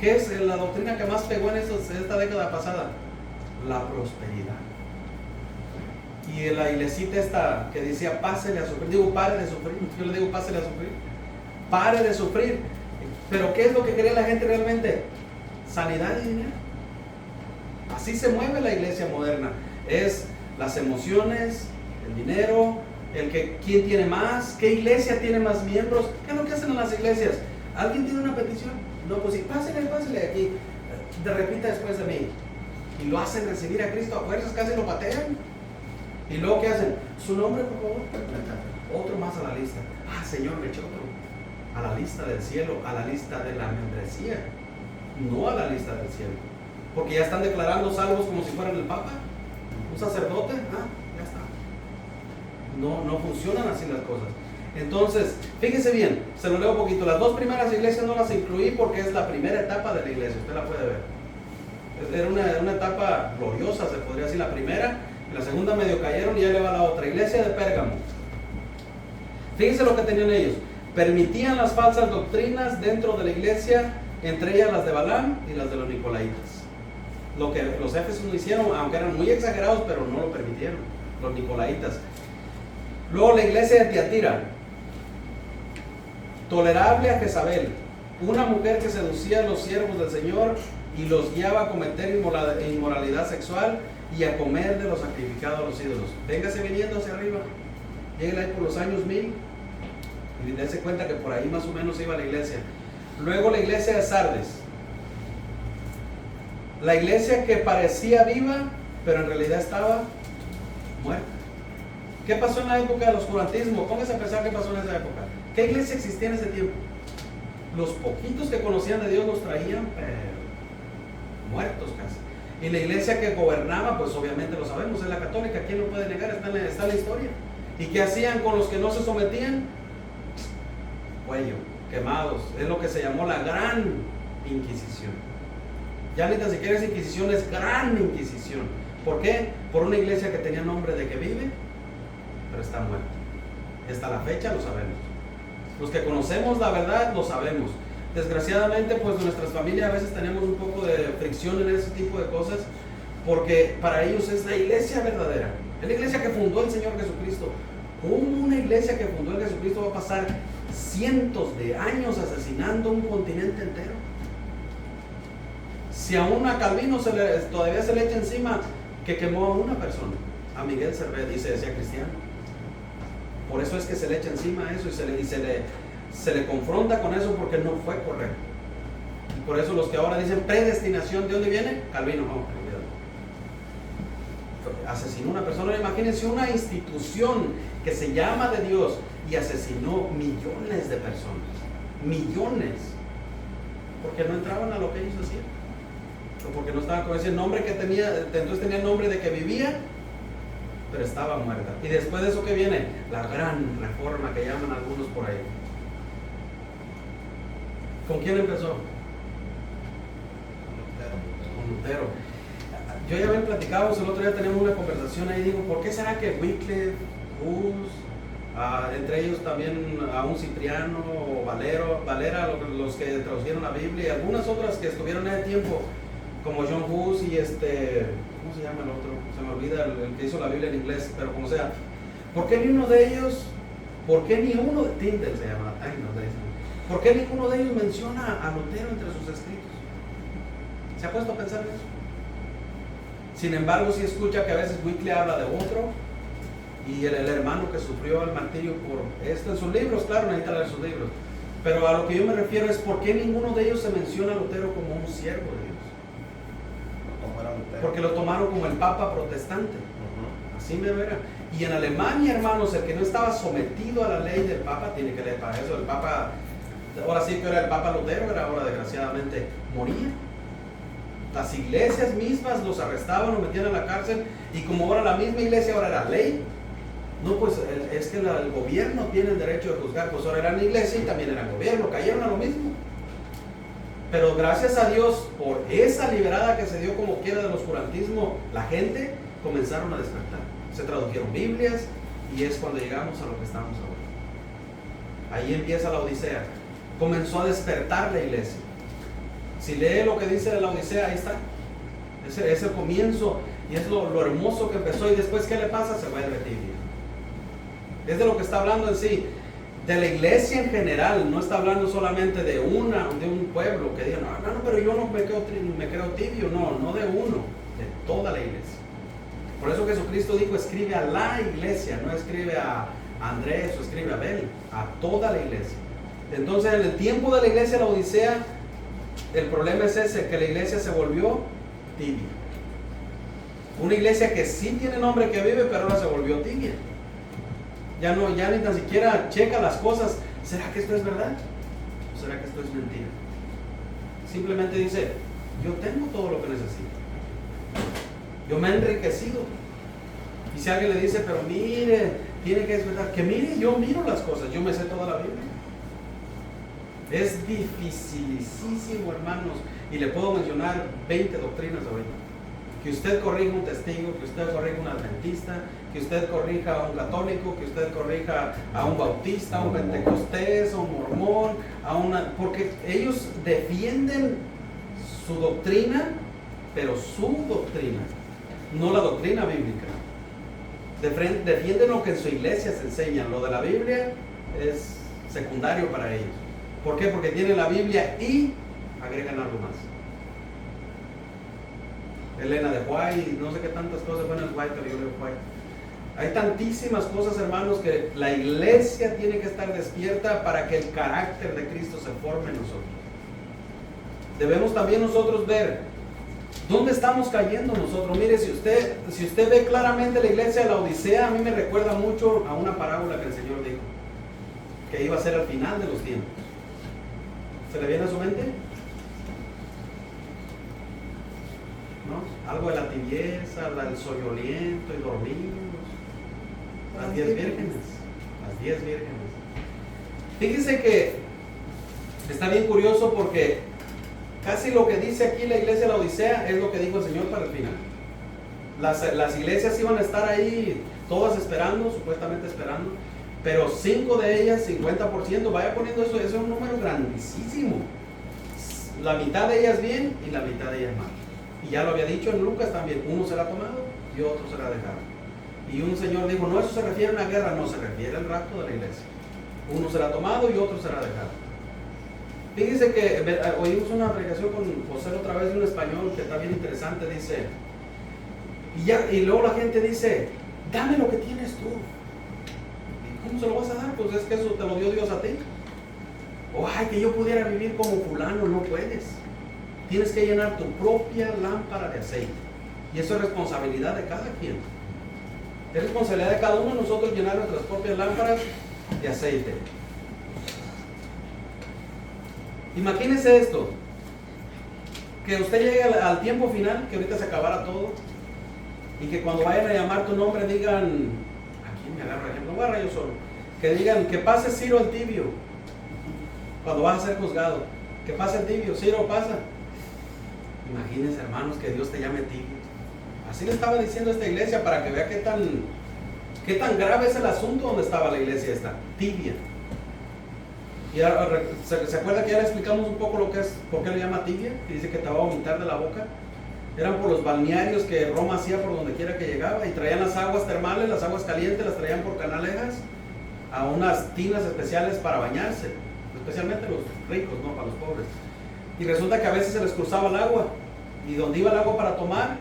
¿Qué es la doctrina que más pegó en esta década pasada? La prosperidad. Y la iglesita esta que decía, pásele a sufrir, digo, pare de sufrir. Yo le digo, pásele a sufrir. Pare de sufrir. Pero ¿qué es lo que quería la gente realmente? Sanidad y dinero. Así se mueve la iglesia moderna. Es las emociones, el dinero, quién tiene más, qué iglesia tiene más miembros. ¿Qué es lo que hacen en las iglesias? ¿Alguien tiene una petición? No, pues sí, pásele aquí, repita después de mí. Y lo hacen recibir a Cristo a fuerzas, casi lo patean. Y luego, ¿qué hacen? Su nombre, por favor. Otro más a la lista. Señor, me eché otro. A la lista del cielo, a la lista de la membresía. No a la lista del cielo. Porque ya están declarando salvos como si fueran el Papa. Un sacerdote, ya está. No funcionan así las cosas. Entonces, fíjese bien, se lo leo un poquito. Las 2 primeras iglesias no las incluí porque es la primera etapa de la iglesia, usted la puede ver. Era una etapa gloriosa, se podría decir, la primera. La segunda medio cayeron y ya le va la otra. Iglesia de Pérgamo. Fíjense lo que tenían ellos. Permitían las falsas doctrinas dentro de la iglesia, entre ellas las de Balaam y las de los Nicolaitas. Lo que los éfesos no hicieron, aunque eran muy exagerados, pero no lo permitieron, los Nicolaitas. Luego la iglesia de Tiatira. Tolerable a Jezabel, una mujer que seducía a los siervos del Señor y los guiaba a cometer inmoralidad sexual y a comer de los sacrificados a los ídolos. Véngase viniendo hacia arriba, lléguele ahí por los años 1000 y dése cuenta que por ahí más o menos iba la iglesia. Luego la iglesia de Sardes, la iglesia que parecía viva pero en realidad estaba muerta. ¿Qué pasó en la época del oscurantismo? Póngase a pensar qué pasó en esa época. ¿Qué iglesia existía en ese tiempo? Los poquitos que conocían de Dios los traían muertos casi. Y la iglesia que gobernaba, pues obviamente lo sabemos, es la católica. ¿Quién lo puede negar? Está en la historia. ¿Y qué hacían con los que no se sometían? Cuello, quemados. Es lo que se llamó la Gran Inquisición. Ya ni tan siquiera es Inquisición, es Gran Inquisición. ¿Por qué? Por una iglesia que tenía nombre de que vive, pero está muerta. Hasta la fecha lo sabemos. Los que conocemos la verdad lo sabemos. Desgraciadamente, pues nuestras familias a veces tenemos un poco de fricción en ese tipo de cosas, porque para ellos es la iglesia verdadera. Es la iglesia que fundó el Señor Jesucristo. ¿Cómo una iglesia que fundó el Jesucristo va a pasar cientos de años asesinando un continente entero? Si aún a Calvino todavía se le echa encima que quemó a una persona, a Miguel Servet, y se decía cristiano. Por eso es que se le echa encima eso y se le confronta con eso, porque no fue correcto. Y por eso los que ahora dicen predestinación, ¿de dónde viene? Calvino, no, olvídalo. Asesinó a una persona. Imagínense una institución que se llama de Dios y asesinó millones de personas, millones, porque no entraban a lo que ellos hacían, o porque no estaban con ese nombre que tenía. Entonces tenía el nombre de que vivía, pero estaba muerta. Y después de eso, ¿qué viene? La gran reforma que llaman algunos por ahí. ¿Con quién empezó? Con Lutero. Yo ya había platicado, el otro día teníamos una conversación ahí, digo, ¿por qué será que Wycliffe, Hus, entre ellos también a un Cipriano o Valera, los que traducieron la Biblia, y algunas otras que estuvieron en ese tiempo, como John Hus y ¿cómo se llama el otro? Se me olvida el que hizo la Biblia en inglés, pero como sea, ¿por qué ni uno de ellos, por qué ni uno de Tyndale se llama, ¿por qué ninguno de ellos menciona a Lutero entre sus escritos? ¿Se ha puesto a pensar en eso? Sin embargo, si escucha que a veces Wycliffe habla de otro, y el hermano que sufrió el martirio por esto en sus libros, claro, necesita leer sus libros, pero a lo que yo me refiero es por qué ninguno de ellos se menciona a Lutero como un siervo de Dios. Porque lo tomaron como el Papa protestante. Así me verá. Y en Alemania, hermanos, el que no estaba sometido a la ley del Papa, tiene que leer para eso. El Papa, ahora sí que era el Papa Lutero, era ahora desgraciadamente moría. Las iglesias mismas los arrestaban, los metían a la cárcel, y como ahora la misma iglesia ahora era ley, no, pues es que el gobierno tiene el derecho de juzgar, pues ahora eran iglesia y también eran gobierno, cayeron a lo mismo. Pero gracias a Dios, por esa liberada que se dio como quiera del oscurantismo, la gente comenzaron a despertar. Se tradujeron Biblias y es cuando llegamos a lo que estamos ahora. Ahí empieza la Odisea. Comenzó a despertar la iglesia. Si lee lo que dice de la Odisea, ahí está. Es el comienzo y es lo hermoso que empezó. Y después, ¿qué le pasa? Se vuelve tibio. Es de lo que está hablando en sí. De la iglesia en general, no está hablando solamente de un pueblo que diga, no, pero yo no me creo tibio, no de uno, de toda la iglesia. Por eso Jesucristo dijo, escribe a la iglesia, no escribe a Andrés o escribe a Abel, a toda la iglesia. Entonces, en el tiempo de la iglesia, la Odisea, el problema es ese, que la iglesia se volvió tibia. Una iglesia que sí tiene nombre que vive, pero ahora se volvió tibia. Ya ni tan siquiera checa las cosas. ¿Será que esto es verdad? ¿O será que esto es mentira? Simplemente dice, yo tengo todo lo que necesito. Yo me he enriquecido. Y si alguien le dice, pero mire, tiene que despertar, que mire, yo miro las cosas, yo me sé toda la Biblia. Es dificilísimo, hermanos, y le puedo mencionar 20 doctrinas ahorita. Que usted corrija un testigo, que usted corrija un adventista, que usted corrija a un católico, que usted corrija a un bautista, a un pentecostés, a un mormón, porque ellos defienden su doctrina, pero su doctrina, no la doctrina bíblica. Defienden lo que en su iglesia se enseña. Lo de la Biblia es secundario para ellos. ¿Por qué? Porque tienen la Biblia y agregan algo más. Elena de White, no sé qué tantas cosas, bueno, es White, pero yo leo White. Hay tantísimas cosas, hermanos, que la iglesia tiene que estar despierta para que el carácter de Cristo se forme en nosotros. Debemos también nosotros ver dónde estamos cayendo nosotros. Mire, si usted ve claramente la iglesia de la Odisea, a mí me recuerda mucho a una parábola que el Señor dijo, que iba a ser al final de los tiempos. ¿Se le viene a su mente? ¿No? Algo de la tibieza, el soñoliento y dormidos. Las 10 vírgenes. Las 10 vírgenes. Fíjese que está bien curioso porque casi lo que dice aquí la iglesia de la Odisea es lo que dijo el Señor para el final. Las iglesias iban a estar ahí todas esperando, supuestamente esperando, pero 5 de ellas, 50%, vaya poniendo eso es un número grandísimo. La mitad de ellas bien y la mitad de ellas mal. Y ya lo había dicho en Lucas también, uno será tomado y otro será dejado. Y un señor dijo, no, eso se refiere a una guerra. No, se refiere al rapto de la iglesia. Uno será tomado y otro será dejado. Fíjense que oímos una predicación con José otra vez de un español que está bien interesante. Dice, y luego la gente dice, dame lo que tienes tú. ¿Y cómo se lo vas a dar? Pues es que eso te lo dio Dios a ti. O ay, que yo pudiera vivir como fulano. No puedes. Tienes que llenar tu propia lámpara de aceite. Y eso es responsabilidad de cada quien. Es responsabilidad de cada uno de nosotros llenar nuestras propias lámparas de aceite. Imagínese esto, que usted llegue al tiempo final, que ahorita se acabara todo, y que cuando vayan a llamar tu nombre digan, ¿a quién me agarro ejemplo? Voy a agarrar yo solo. Que digan, que pase Ciro el tibio, cuando vas a ser juzgado. Que pase el tibio, Ciro pasa. Imagínense, hermanos, que Dios te llame tibio. Así le estaba diciendo a esta iglesia para que vea qué tan grave es el asunto donde estaba la iglesia esta, tibia. Y se acuerda que ya le explicamos un poco lo que es, por qué le llama tibia, y dice que te va a vomitar de la boca. Eran por los balnearios que Roma hacía por donde quiera que llegaba, y traían las aguas termales, las aguas calientes, las traían por canalejas a unas tinas especiales para bañarse, especialmente los ricos, no para los pobres. Y resulta que a veces se les cruzaba el agua, y donde iba el agua para tomar,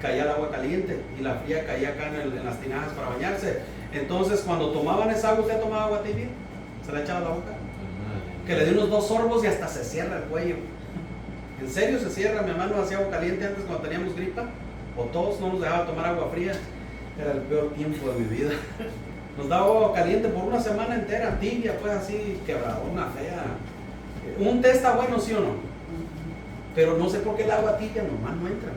caía el agua caliente, y la fría caía acá en las tinajas para bañarse. Entonces cuando tomaban esa agua, ¿usted tomaba agua tibia? ¿Se la echaba a la boca? Que le dio unos 2 sorbos y hasta se cierra el cuello. En serio se cierra. Mi mamá nos hacía agua caliente antes cuando teníamos gripa, o tos, no nos dejaba tomar agua fría. Era el peor tiempo de mi vida. Nos daba agua caliente por una semana entera, tibia, pues así, quebradona, fea. Un té está bueno, ¿sí o no? Pero no sé por qué el agua tibia nomás no entra.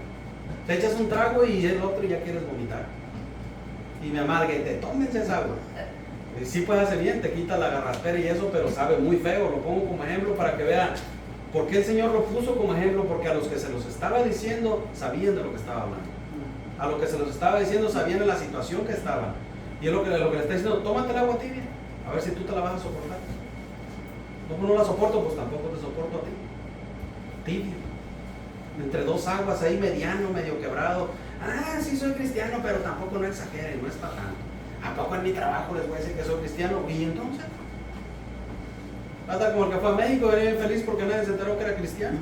Te echas un trago y el otro ya quieres vomitar. Y mi mamá, que te tómense esa agua. Y sí, pues hace bien, te quita la garraspera y eso, pero sabe muy feo. Lo pongo como ejemplo para que vean por qué el Señor lo puso como ejemplo, porque a los que se los estaba diciendo sabían de lo que estaba hablando. A los que se los estaba diciendo sabían de la situación que estaban. Y es lo que le está diciendo, tómate el agua tibia, a ver si tú te la vas a soportar. No la soporto, pues tampoco te soporto a ti. Tibia. Entre 2 aguas ahí, mediano, medio quebrado. Ah, sí soy cristiano, pero tampoco no exageren, no es para tanto. ¿A poco en mi trabajo les voy a decir que soy cristiano? ¿Y entonces? Hasta como el que fue a México, era bien feliz porque nadie se enteró que era cristiano.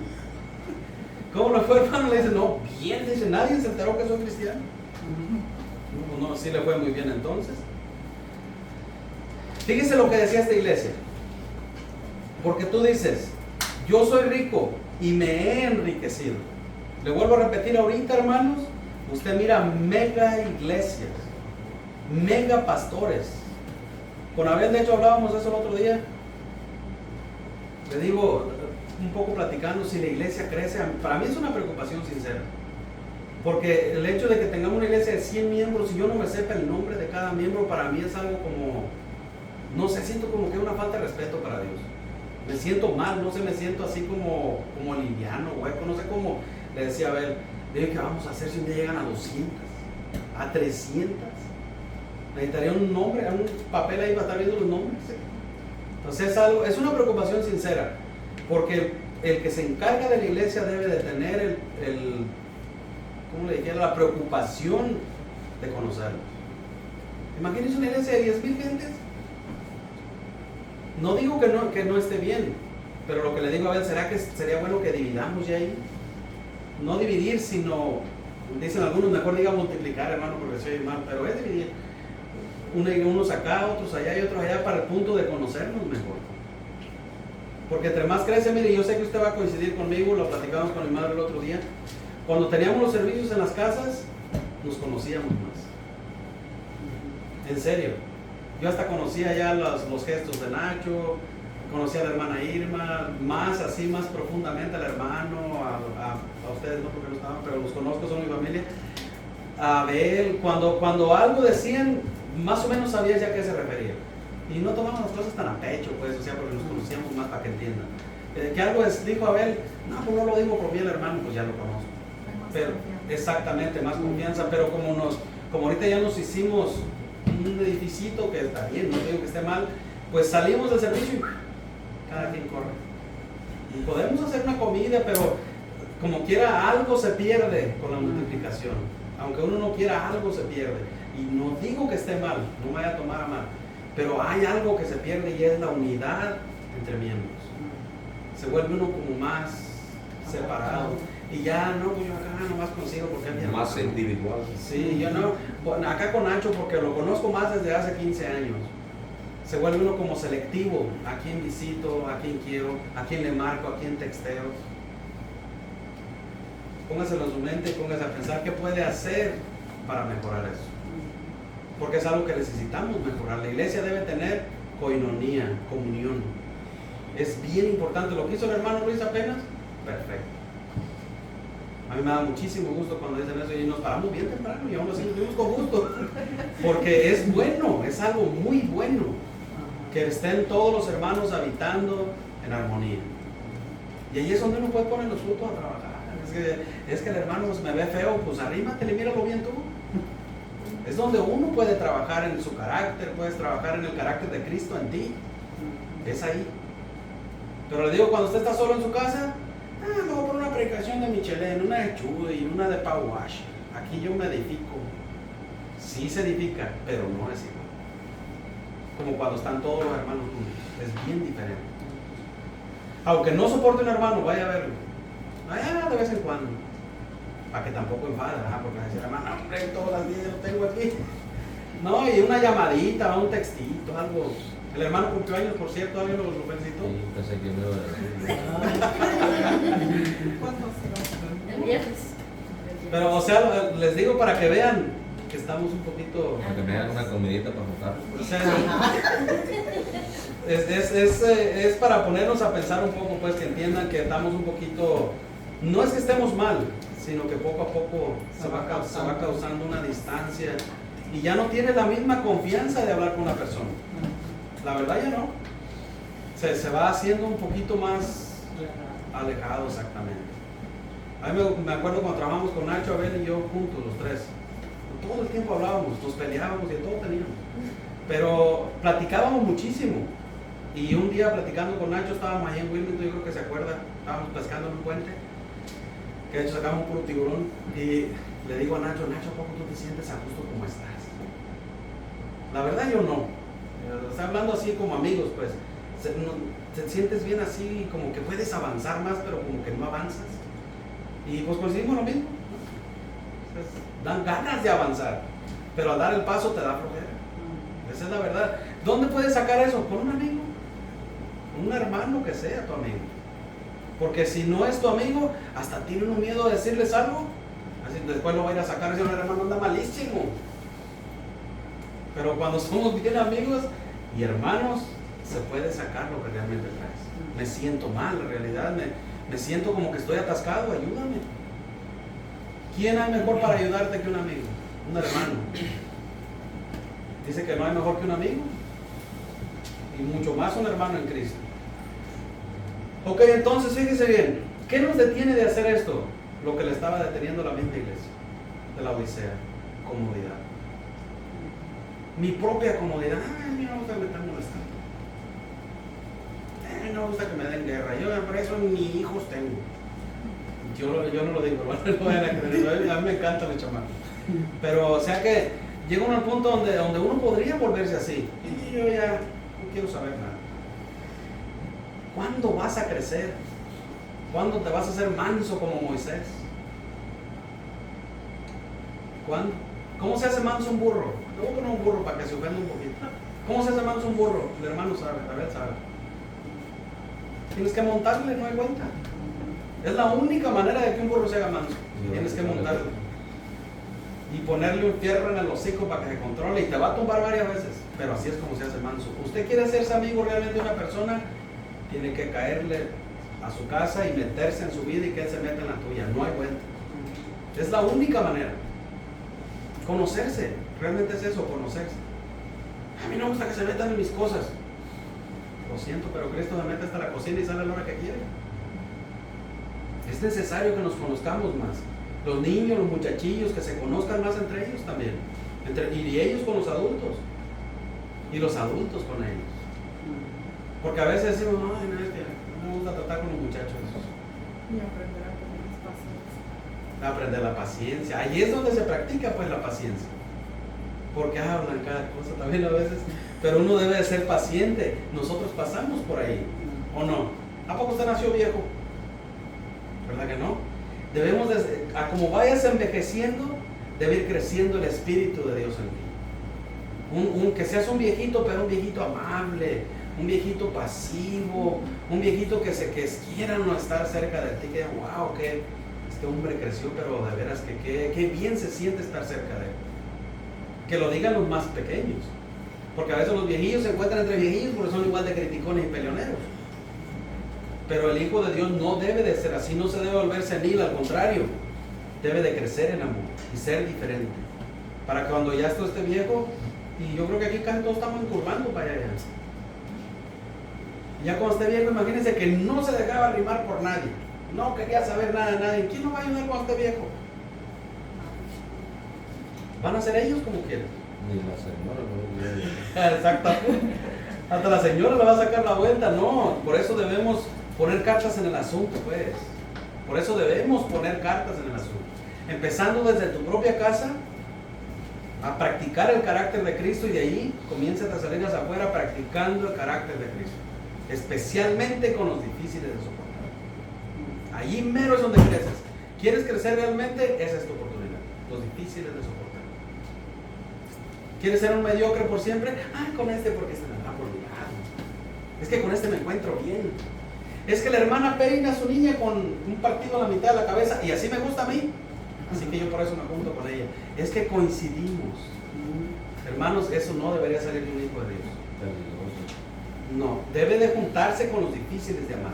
¿Cómo le fue, hermano? Le dice, no, bien, dice, nadie se enteró que soy cristiano. No, sí le fue muy bien entonces. Fíjese lo que decía esta iglesia. Porque tú dices, yo soy rico y me he enriquecido. Le vuelvo a repetir ahorita, hermanos, usted mira mega iglesias, mega pastores. Con Abel, de hecho, hablábamos de eso el otro día. Le digo, un poco platicando, si la iglesia crece, para mí es una preocupación sincera. Porque el hecho de que tengamos una iglesia de 100 miembros y yo no me sepa el nombre de cada miembro, para mí es algo como, no sé, siento como que es una falta de respeto para Dios. Me siento mal, no sé, me siento así como liviano, hueco, no sé cómo. Le decía a Abel, ¿qué vamos a hacer si un día llegan a 200, a 300? Necesitaría un nombre, un papel ahí para estar viendo los nombres. Entonces es una preocupación sincera, porque el que se encarga de la iglesia debe de tener ¿cómo le dijera? La preocupación de conocerlos. Imagínense una iglesia de 10,000 gentes. No digo que no esté bien, pero lo que le digo a ver, ¿será que sería bueno que dividamos ya ahí? No dividir, sino, dicen algunos, mejor diga multiplicar, hermano, porque soy mal, pero es dividir. Unos acá, otros allá y otros allá, para el punto de conocernos mejor. Porque entre más crece, mire, yo sé que usted va a coincidir conmigo, lo platicamos con mi madre el otro día. Cuando teníamos los servicios en las casas, nos conocíamos más. En serio. Yo hasta conocía ya los gestos de Nacho, conocía a la hermana Irma, más profundamente al hermano, a ustedes no porque no estaban, pero los conozco, son mi familia. A Abel, cuando algo decían, más o menos sabías ya a qué se refería. Y no tomamos las cosas tan a pecho, pues, o sea, porque nos conocíamos más para que entiendan. Que algo dijo Abel, no, pues no lo digo por mí el hermano, pues ya lo conozco. Pero, exactamente, más confianza, pero como ahorita ya nos hicimos un edificito que está bien, no digo que esté mal, pues salimos del servicio y cada quien corre. Y podemos hacer una comida, pero como quiera algo se pierde con la multiplicación. Aunque uno no quiera, algo se pierde. Y no digo que esté mal, no me vaya a tomar a mal, pero hay algo que se pierde y es la unidad entre miembros. Se vuelve uno como más separado. Y ya no, pues yo acá nomás consigo porque es mi hermano. Más individual. Sí, yo no, bueno, acá con Nacho porque lo conozco más desde hace 15 años. Se vuelve uno como selectivo, a quién visito, a quién quiero, a quién le marco, a quién texteo. Póngaselo en su mente y póngase a pensar qué puede hacer para mejorar eso. Porque es algo que necesitamos mejorar. La iglesia debe tener coinonía, comunión. Es bien importante. Lo que hizo el hermano Luis apenas, perfecto. A mí me da muchísimo gusto cuando dicen eso y nos paramos bien temprano y aún así nos vimos con gusto. Porque es bueno, es algo muy bueno que estén todos los hermanos habitando en armonía. Y ahí es donde uno puede poner los frutos a trabajar. Es que el hermano me ve feo, pues arrímatele, míralo bien tú. Es donde uno puede trabajar en su carácter, puedes trabajar en el carácter de Cristo en ti. Es ahí. Pero le digo, cuando usted está solo en su casa, me voy a poner una predicación de Michelin, una de Chuy, una de Power Wash. Aquí yo me edifico. Sí se edifica, pero no es igual. Como cuando están todos los hermanos juntos. Es bien diferente. Aunque no soporte un hermano, vaya a verlo. Vaya de vez en cuando. Para que tampoco enfada, porque va a decir, hermano, hombre, todas las días lo tengo aquí. No, y una llamadita, un textito, algo. El hermano cumplió años, por cierto, ¿alguien lo felicitó? Sí, pensé que me iba a decir. ¿Cuándo será? El viernes. Pero, o sea, les digo para que vean que estamos un poquito... Para que me hagan una comidita para juntar. O sea, es para ponernos a pensar un poco, pues, que entiendan que estamos un poquito... No es que estemos mal, sino que poco a poco se va causando una distancia y ya no tiene la misma confianza de hablar con una persona. La verdad ya no. Se va haciendo un poquito más alejado, exactamente. A mí me acuerdo cuando trabajamos con Nacho, Abel y yo juntos, los tres. Todo el tiempo hablábamos, nos peleábamos y todo teníamos. Pero platicábamos muchísimo. Y un día platicando con Nacho, estábamos ahí en Wilmington, yo creo que se acuerda, estábamos pescando en un puente, que de hecho sacamos un puro tiburón. Y le digo a Nacho, ¿a poco tú te sientes a gusto como estás? La verdad yo no. Está hablando así como amigos, pues. Te sientes bien así, como que puedes avanzar más, pero como que no avanzas. Y pues coincidimos lo mismo, ¿no? Pues, dan ganas de avanzar, pero al dar el paso te da flojera. Esa es la verdad. ¿Dónde puedes sacar eso? Con un amigo, un hermano que sea tu amigo. Porque si no es tu amigo, hasta tiene un miedo de decirles algo. Así después lo va a ir a sacar y decir, hermano, anda malísimo. Pero cuando somos bien amigos y hermanos, se puede sacar lo que realmente traes. Me siento mal, en realidad, me siento como que estoy atascado, ayúdame. ¿Quién hay mejor para ayudarte que un amigo? Un hermano. Dice que no hay mejor que un amigo. Y mucho más un hermano en Cristo. Ok, entonces fíjese bien. ¿Qué nos detiene de hacer esto? Lo que le estaba deteniendo la misma iglesia de la Odisea. Comodidad. Mi propia comodidad. Ay, a mí no me gusta que me estén molestando. No me gusta que me den guerra. Yo por eso ni hijos tengo. Yo no lo digo, no lo vayan a creer. A mí me encantan los chamacos. Pero o sea que llega uno al punto donde uno podría volverse así. Y yo ya no quiero saber nada. ¿Cuándo vas a crecer? ¿Cuándo te vas a hacer manso como Moisés? ¿Cuándo? ¿Cómo se hace manso un burro? Te voy a poner un burro para que se ofenda un poquito. ¿Cómo se hace manso un burro? El hermano sabe, a ver, sabe. Tienes que montarle, no hay vuelta. Es la única manera de que un burro se haga manso. Tienes que montarle. Y ponerle un fierro en el hocico para que se controle y te va a tumbar varias veces. Pero así es como se hace manso. Usted quiere hacerse amigo realmente de una persona, tiene que caerle a su casa y meterse en su vida y que él se meta en la tuya. No hay vuelta. Es la única manera. Conocerse. Realmente es eso, conocerse. A mí no me gusta que se metan en mis cosas. Lo siento, pero Cristo se mete hasta la cocina y sale a la hora que quiere. Es necesario que nos conozcamos más. Los niños, los muchachillos, que se conozcan más entre ellos también. Y ellos con los adultos. Y los adultos con ellos. Porque a veces decimos, no me gusta tratar con los muchachos. Y aprender a tener más paciencia. Aprender la paciencia. Ahí es donde se practica pues la paciencia. porque hablan cada cosa también a veces, pero uno debe de ser paciente. Nosotros pasamos por ahí, ¿o no? ¿A poco usted nació viejo? ¿Verdad que no? Debemos, a como vayas envejeciendo, debe ir creciendo el Espíritu de Dios en ti. Que seas un viejito, pero un viejito amable, un viejito pasivo, un viejito que quiera no estar cerca de ti, que wow, que este hombre creció, pero de veras que bien se siente estar cerca de él. Que lo digan los más pequeños, porque a veces los viejillos se encuentran entre viejillos porque son igual de criticones y peleoneros. Pero el Hijo de Dios no debe de ser así, no se debe volver senil, al contrario, debe de crecer en amor y ser diferente, para que cuando ya esto esté viejo, y yo creo que aquí casi todos estamos encurvando para allá. Ya cuando esté viejo, imagínense que no se dejaba arrimar por nadie, no quería saber nada de nadie. ¿Quién nos va a ayudar cuando esté viejo? Van a ser ellos como quieran. Ni la señora no. Exactamente. Hasta la señora le va a sacar la vuelta. No, por eso debemos poner cartas en el asunto, pues. Por eso debemos poner cartas en el asunto. Empezando desde tu propia casa, a practicar el carácter de Cristo, y de ahí comienza a salir hacia afuera practicando el carácter de Cristo. Especialmente con los difíciles de soportar. Allí mero es donde creces. ¿Quieres crecer realmente? Esa es tu oportunidad. Los difíciles de soportar. ¿Quieres ser un mediocre por siempre? Con este porque se me da por mi lado. Es que con este me encuentro bien. Es que la hermana peina a su niña con un partido a la mitad de la cabeza y así me gusta a mí. Así que yo por eso me junto con ella. Es que coincidimos. Hermanos, eso no debería salir de un hijo de Dios. No, debe de juntarse con los difíciles de amar.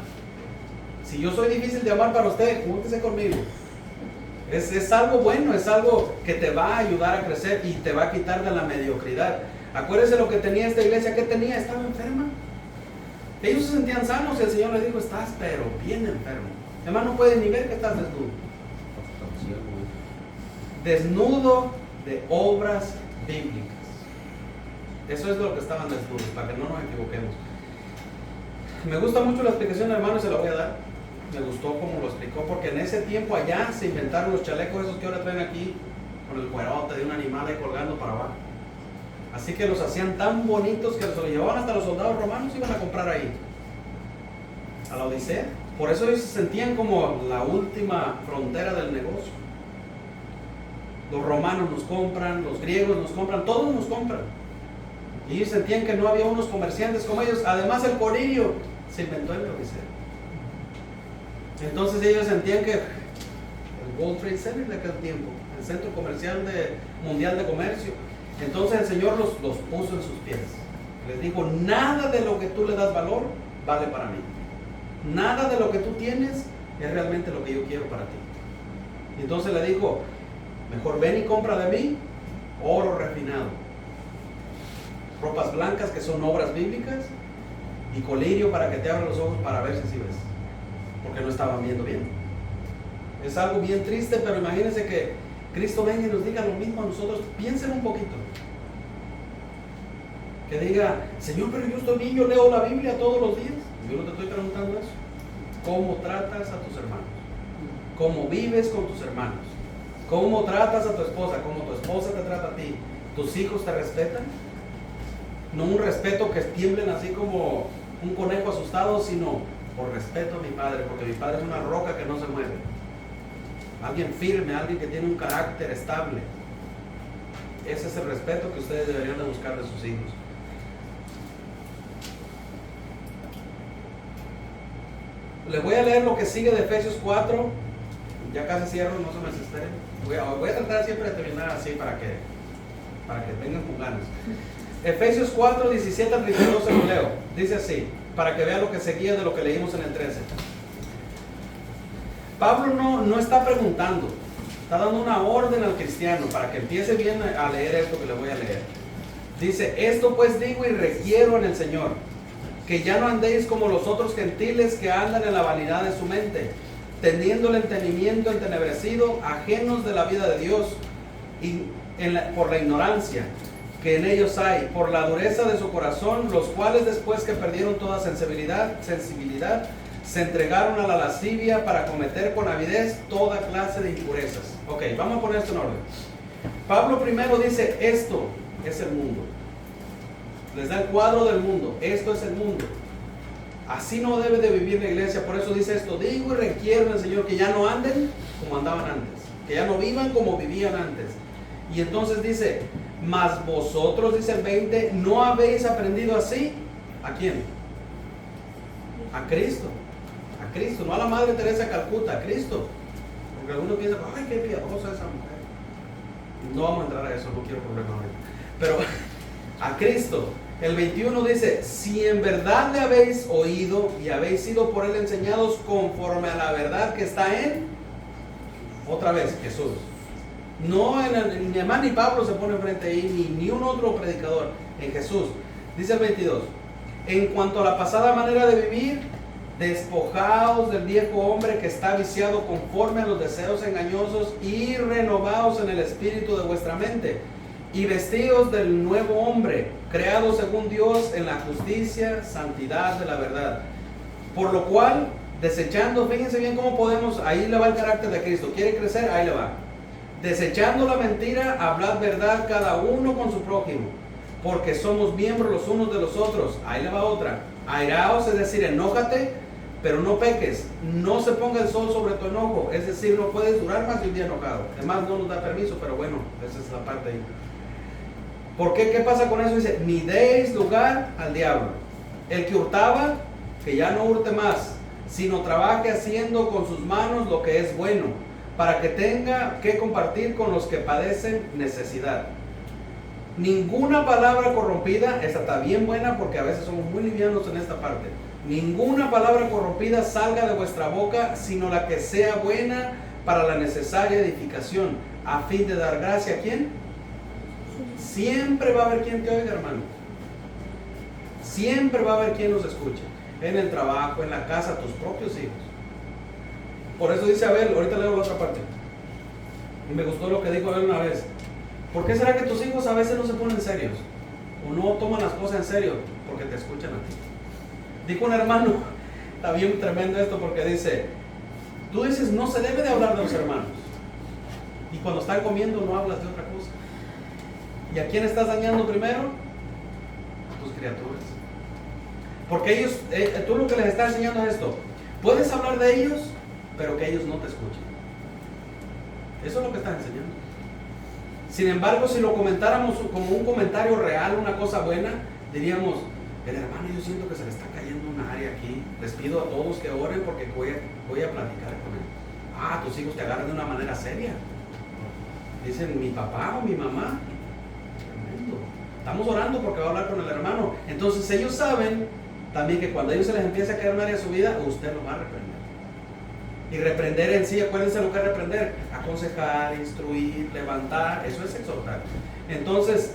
Si yo soy difícil de amar para usted, júntese conmigo. Es algo bueno, es algo que te va a ayudar a crecer y te va a quitar de la mediocridad. Acuérdese lo que tenía esta iglesia. ¿Qué tenía? Estaba enferma. Ellos se sentían sanos y el Señor les dijo: estás pero bien enfermo. Además no puedes ni ver que estás desnudo. Desnudo de obras bíblicas. Eso es de lo que estaban desnudos, para que no nos equivoquemos. Me gusta mucho la explicación, hermano, y se la voy a dar. Me gustó como lo explicó, porque en ese tiempo allá se inventaron los chalecos esos que ahora traen aquí, con el cuerote de un animal ahí colgando para abajo. Así que los hacían tan bonitos que los llevaban hasta los soldados romanos, iban a comprar ahí, a la Odisea. Por eso ellos se sentían como la última frontera del negocio. Los romanos nos compran, los griegos nos compran, todos nos compran. Y ellos sentían que no había unos comerciantes como ellos. Además el colirio se inventó en la Odisea. Entonces ellos sentían que el World Trade Center de aquel tiempo, el centro comercial mundial de comercio, entonces el Señor los puso en sus pies. Les dijo: nada de lo que tú le das valor vale para mí. Nada de lo que tú tienes es realmente lo que yo quiero para ti. Y entonces le dijo: mejor ven y compra de mí oro refinado, ropas blancas que son obras bíblicas, y colirio para que te abra los ojos para ver si sí ves, porque no estaban viendo bien. Es algo bien triste, pero imagínense que Cristo venga y nos diga lo mismo a nosotros. Piensen un poquito. Que diga: Señor, pero yo estoy bien, yo leo la Biblia todos los días. Yo no te estoy preguntando eso. ¿Cómo tratas a tus hermanos? ¿Cómo vives con tus hermanos? ¿Cómo tratas a tu esposa? ¿Cómo tu esposa te trata a ti? ¿Tus hijos te respetan? No un respeto que tiemblen así como un conejo asustado, sino por respeto a mi padre, porque mi padre es una roca que no se mueve. Alguien firme, alguien que tiene un carácter estable. Ese es el respeto que ustedes deberían de buscar de sus hijos. Les voy a leer lo que sigue de Efesios 4. Ya casi cierro, no se me desesperen. Voy a tratar siempre de terminar así para que vengan con ganas. Efesios 4, 17 al 32 se lo leo. Dice así, para que vean lo que seguía de lo que leímos en el 13. Pablo no está preguntando, está dando una orden al cristiano para que empiece bien a leer esto que le voy a leer. Dice: esto pues digo y requiero en el Señor, que ya no andéis como los otros gentiles que andan en la vanidad de su mente, teniendo el entendimiento entenebrecido, ajenos de la vida de Dios, y por la ignorancia que en ellos hay, por la dureza de su corazón, los cuales después que perdieron toda sensibilidad, se entregaron a la lascivia para cometer con avidez toda clase de impurezas. Ok, vamos a poner esto en orden. Pablo primero dice: esto es el mundo. Les da el cuadro del mundo. Esto es el mundo. Así no debe de vivir la iglesia. Por eso dice esto: digo y requiero al Señor que ya no anden como andaban antes, que ya no vivan como vivían antes. Y entonces dice: mas vosotros, dice el 20, no habéis aprendido así. ¿A quién? A Cristo. A Cristo, no a la Madre Teresa de Calcuta, a Cristo. Porque algunos piensan: ay, qué piadosa esa mujer. No vamos a entrar a eso, no quiero problema ahorita. Pero a Cristo. El 21 dice: si en verdad le habéis oído y habéis sido por él enseñados conforme a la verdad que está en, otra vez, Jesús. No, ni Emán ni Pablo se pone frente ahí, ni un otro predicador, en Jesús. Dice el 22: en cuanto a la pasada manera de vivir, despojaos del viejo hombre que está viciado conforme a los deseos engañosos y renovaos en el espíritu de vuestra mente. Y vestíos del nuevo hombre, creado según Dios en la justicia, santidad de la verdad. Por lo cual, desechando, fíjense bien cómo podemos, ahí le va el carácter de Cristo. ¿Quiere crecer? Ahí le va. Desechando la mentira, hablad verdad cada uno con su prójimo, porque somos miembros los unos de los otros. Ahí le va otra. Airaos, es decir, enójate, pero no peques. No se ponga el sol sobre tu enojo, es decir, no puedes durar más de un día enojado. Además no nos da permiso, pero bueno, esa es la parte ahí. ¿Por qué? ¿Qué pasa con eso? Dice: ni deis lugar al diablo. El que hurtaba, que ya no hurte más, sino trabaje haciendo con sus manos lo que es bueno, para que tenga que compartir con los que padecen necesidad. Ninguna palabra corrompida, esta está bien buena porque a veces somos muy livianos en esta parte. Ninguna palabra corrompida salga de vuestra boca, sino la que sea buena para la necesaria edificación, a fin de dar gracia a ¿quién? Siempre va a haber quien te oiga, hermano. Siempre va a haber quien nos escuche. En el trabajo, en la casa, tus propios hijos. Por eso dice Abel, ahorita leo la otra parte. Y me gustó lo que dijo Abel una vez. ¿Por qué será que tus hijos a veces no se ponen serios? O no toman las cosas en serio, porque te escuchan a ti. Dijo un hermano, está bien tremendo esto, porque dice: tú dices no se debe de hablar de los hermanos, y cuando están comiendo no hablas de otra cosa. ¿Y a quién estás dañando primero? A tus criaturas. Porque ellos, tú lo que les estás enseñando es esto: puedes hablar de ellos, pero que ellos no te escuchen. Eso es lo que estás enseñando. Sin embargo, si lo comentáramos como un comentario real, una cosa buena, diríamos: el hermano, yo siento que se le está cayendo un área aquí. Les pido a todos que oren porque voy a platicar con él. Ah, tus hijos te agarran de una manera seria. Dicen: mi papá o mi mamá. Tremendo. Estamos orando porque va a hablar con el hermano. Entonces ellos saben también que cuando a ellos se les empieza a caer un área de su vida, usted los va a reprender. Y reprender en sí, acuérdense lo que es reprender: aconsejar, instruir, levantar. Eso es exhortar. Entonces,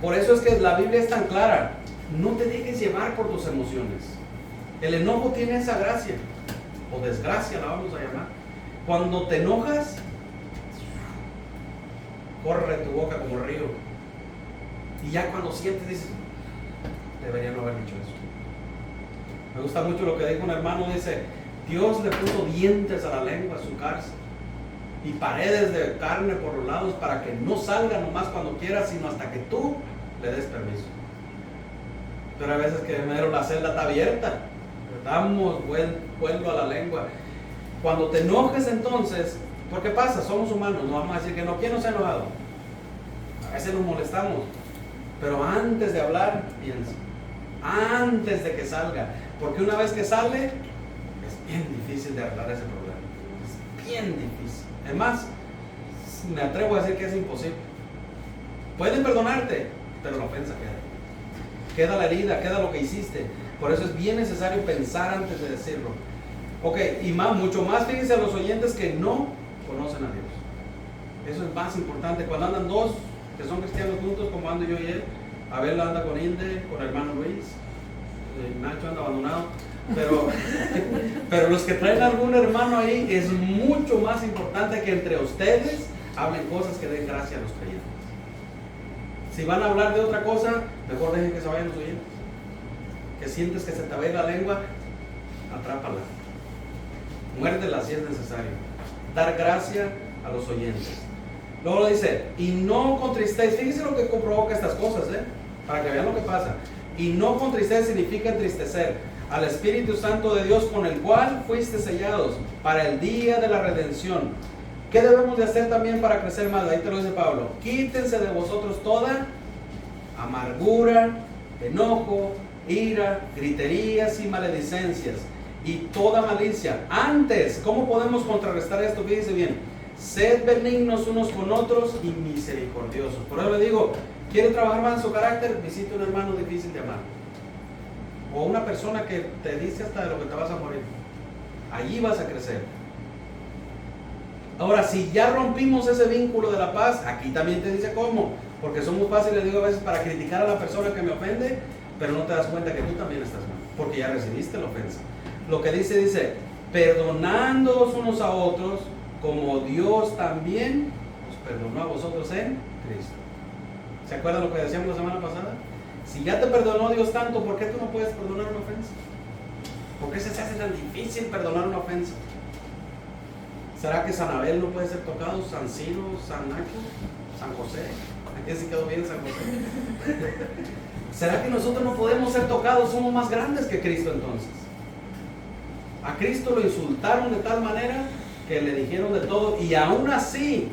por eso es que la Biblia es tan clara: no te dejes llevar por tus emociones. El enojo tiene esa gracia, o desgracia la vamos a llamar. Cuando te enojas, corre en tu boca como río. Y ya cuando sientes, dices: debería no haber dicho eso. Me gusta mucho lo que dijo un hermano. Dice: Dios le puso dientes a la lengua, a su cárcel, y paredes de carne por los lados, para que no salga nomás cuando quiera, sino hasta que tú le des permiso. Pero a veces que la celda está abierta, damos vuelo a la lengua. Cuando te enojes, entonces, ¿por qué pasa? Somos humanos, no vamos a decir que no. ¿Quién no se ha enojado? A veces nos molestamos, pero antes de hablar, piensa, antes de que salga, porque una vez que sale, es bien difícil de arreglar ese problema. Es bien difícil. Además, me atrevo a decir que es imposible. Pueden perdonarte, pero la ofensa queda la herida, queda lo que hiciste. Por eso es bien necesario pensar antes de decirlo. Ok, y mucho más, fíjense a los oyentes que no conocen a Dios. Eso es más importante. Cuando andan dos que son cristianos juntos, como ando yo y él, Abel anda con Inde, con el hermano Luis, Nacho anda abandonado, pero los que traen algún hermano ahí, es mucho más importante que entre ustedes hablen cosas que den gracia a los creyentes. Si van a hablar de otra cosa, mejor dejen que se vayan los oyentes. Que sientes que se te va a ir la lengua, atrápala, muérdela si es necesario. Dar gracia a los oyentes. Luego dice, y no contristéis. Fíjense lo que provoca estas cosas, para que vean lo que pasa. Y no contristéis significa entristecer al Espíritu Santo de Dios, con el cual fuiste sellados para el día de la redención. ¿Qué debemos de hacer también para crecer más? Ahí te lo dice Pablo. Quítense de vosotros toda amargura, enojo, ira, griterías y maledicencias y toda malicia. Antes, ¿cómo podemos contrarrestar esto? Fíjense bien. Sed benignos unos con otros y misericordiosos. Por eso le digo, ¿quiere trabajar más en su carácter? Visite un hermano difícil de amar. O una persona que te dice hasta de lo que te vas a morir. Allí vas a crecer. Ahora, si ya rompimos ese vínculo de la paz, aquí también te dice cómo. Porque somos fáciles, digo a veces, para criticar a la persona que me ofende, pero no te das cuenta que tú también estás mal, porque ya recibiste la ofensa. Lo que dice, perdonándoos unos a otros, como Dios también os perdonó a vosotros en Cristo. ¿Se acuerdan lo que decíamos la semana pasada? Si ya te perdonó Dios tanto, ¿por qué tú no puedes perdonar una ofensa? ¿Por qué se hace tan difícil perdonar una ofensa? ¿Será que San Abel no puede ser tocado? ¿San Ciro? ¿San Nacho? ¿San José? ¿A quién se quedó bien San José? ¿Será que nosotros no podemos ser tocados? Somos más grandes que Cristo entonces. A Cristo lo insultaron de tal manera que le dijeron de todo, y aún así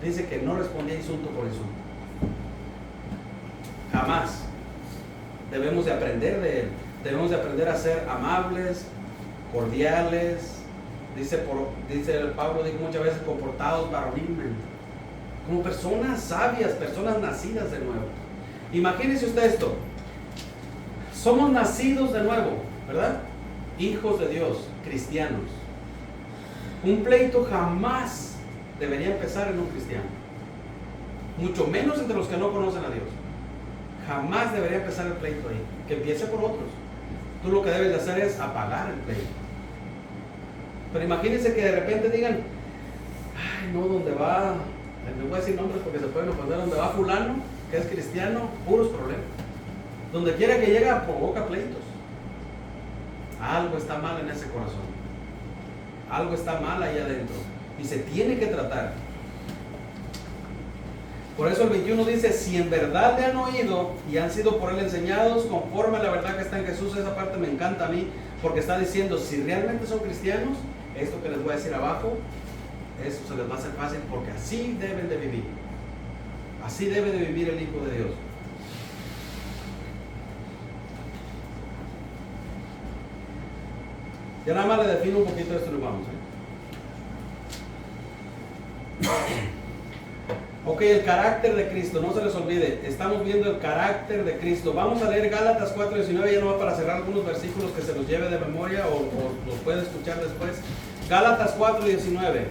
dice que no respondía insulto por insulto. Jamás. Debemos de aprender de Él. Debemos de aprender a ser amables, cordiales. Dice Pablo, dijo muchas veces, comportados varonilmente, como personas sabias, personas nacidas de nuevo. Imagínense usted esto. Somos nacidos de nuevo, ¿verdad? Hijos de Dios, cristianos. Un pleito jamás debería empezar en un cristiano, mucho menos entre los que no conocen a Dios. Jamás debería empezar el pleito ahí. Que empiece por otros. Tú lo que debes de hacer es apagar el pleito. Pero imagínense que de repente digan, ay no, donde va, no voy a decir nombres porque se pueden ofender, donde va fulano, que es cristiano, puros problemas. Donde quiera que llega, provoca pleitos. Algo está mal en ese corazón. Algo está mal ahí adentro. Y se tiene que tratar. Por eso el 21 dice, si en verdad le han oído y han sido por él enseñados, conforme a la verdad que está en Jesús. Esa parte me encanta a mí, porque está diciendo, si realmente son cristianos, esto que les voy a decir abajo, eso se les va a hacer fácil, porque así deben de vivir. Así debe de vivir el Hijo de Dios. Ya nada más le defino un poquito esto y nos vamos. Ok, el carácter de Cristo, no se les olvide, estamos viendo el carácter de Cristo. Vamos a leer Gálatas 4:19, ya no va para cerrar algunos versículos que se los lleve de memoria o los puede escuchar después. Gálatas 4:19.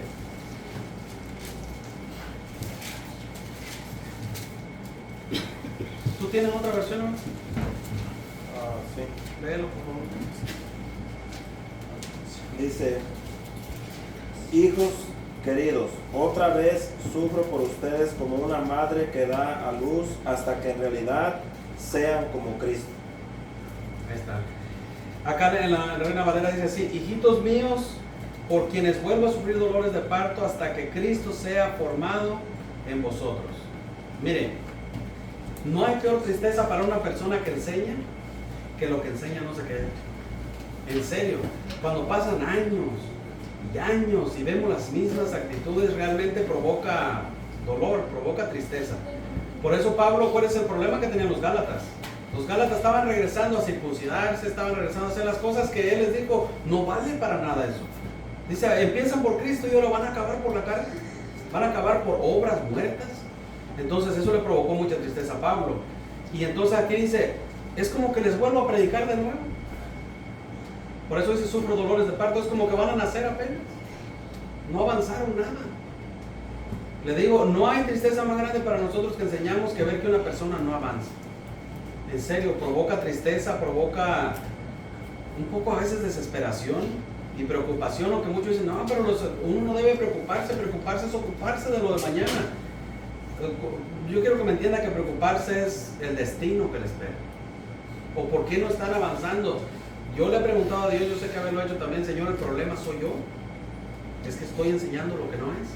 ¿Tú tienes otra versión, no? Sí. Léelo, por favor. Dice, hijos queridos, otra vez sufro por ustedes como una madre que da a luz hasta que en realidad sean como Cristo. Ahí está. Acá en la Reina Valera dice así, hijitos míos, por quienes vuelvo a sufrir dolores de parto hasta que Cristo sea formado en vosotros. Mire, no hay peor tristeza para una persona que enseña que lo que enseña no se quede. En serio, cuando pasan años y años y vemos las mismas actitudes, realmente provoca dolor, provoca tristeza. Por eso Pablo, ¿cuál es el problema que tenían los Gálatas? Los Gálatas estaban regresando a circuncidarse, estaban regresando a hacer las cosas que él les dijo, no vale para nada eso. Dice, empiezan por Cristo y ahora van a acabar por la carne, van a acabar por obras muertas. Entonces eso le provocó mucha tristeza a Pablo. Y entonces aquí dice, es como que les vuelvo a predicar de nuevo. Por eso dice, sufro dolores de parto, es como que van a nacer apenas. No avanzaron nada. Le digo, no hay tristeza más grande para nosotros que enseñamos que ver que una persona no avanza. En serio, provoca tristeza, provoca un poco a veces desesperación y preocupación, aunque muchos dicen, no, pero uno no debe preocuparse es ocuparse de lo de mañana. Yo quiero que me entienda que preocuparse es el destino que le espera. O por qué no están avanzando. Yo le he preguntado a Dios, yo sé que haberlo hecho también, Señor, el problema soy yo. Es que estoy enseñando lo que no es.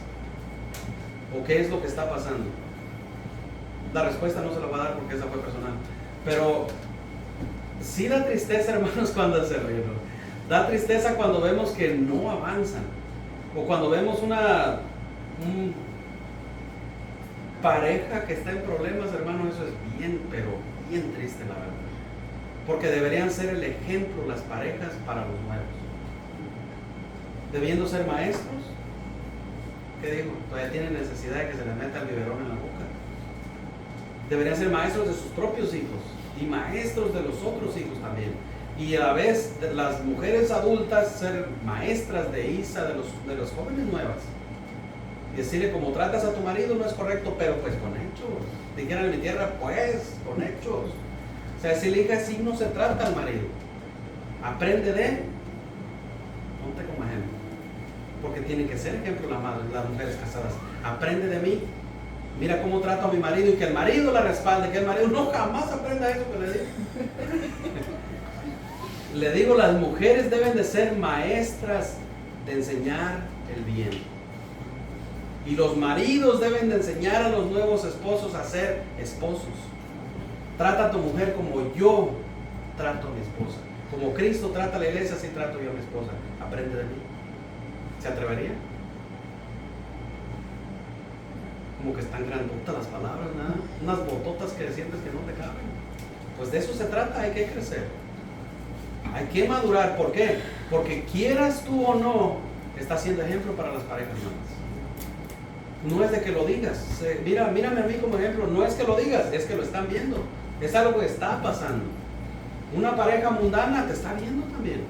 ¿O qué es lo que está pasando? La respuesta no se la va a dar porque esa fue personal. Pero sí da tristeza, hermanos, cuando se ríen. Da tristeza cuando vemos que no avanzan. O cuando vemos una pareja que está en problemas, hermano, eso es bien, pero bien triste, la verdad. Porque deberían ser el ejemplo las parejas para los nuevos. Debiendo ser maestros, ¿qué digo? Todavía tienen necesidad de que se les meta el biberón en la boca. Deberían ser maestros de sus propios hijos y maestros de los otros hijos también. Y a la vez las mujeres adultas ser maestras de Isa, de los jóvenes nuevas. Y decirle, como tratas a tu marido no es correcto, pero pues con hechos. Dijeran en mi tierra, pues con hechos. O sea, si le hija, así no se trata al marido. Aprende de, ponte como ejemplo. Porque tiene que ser ejemplo las mujeres casadas. Aprende de mí. Mira cómo trato a mi marido y que el marido la respalde, que el marido no jamás aprenda eso que le digo. Le digo, las mujeres deben de ser maestras de enseñar el bien. Y los maridos deben de enseñar a los nuevos esposos a ser esposos. Trata a tu mujer como yo trato a mi esposa. Como Cristo trata a la iglesia, así trato yo a mi esposa. Aprende de mí. ¿Se atrevería? Como que están grandotas las palabras, ¿nada? Unas bototas que sientes que no te caben. Pues de eso se trata, hay que crecer. Hay que madurar. ¿Por qué? Porque quieras tú o no, está siendo ejemplo para las parejas nuevas. No es de que lo digas. Mírame a mí como ejemplo. No es que lo digas, es que lo están viendo. Es algo que está pasando. Una pareja mundana te está viendo también.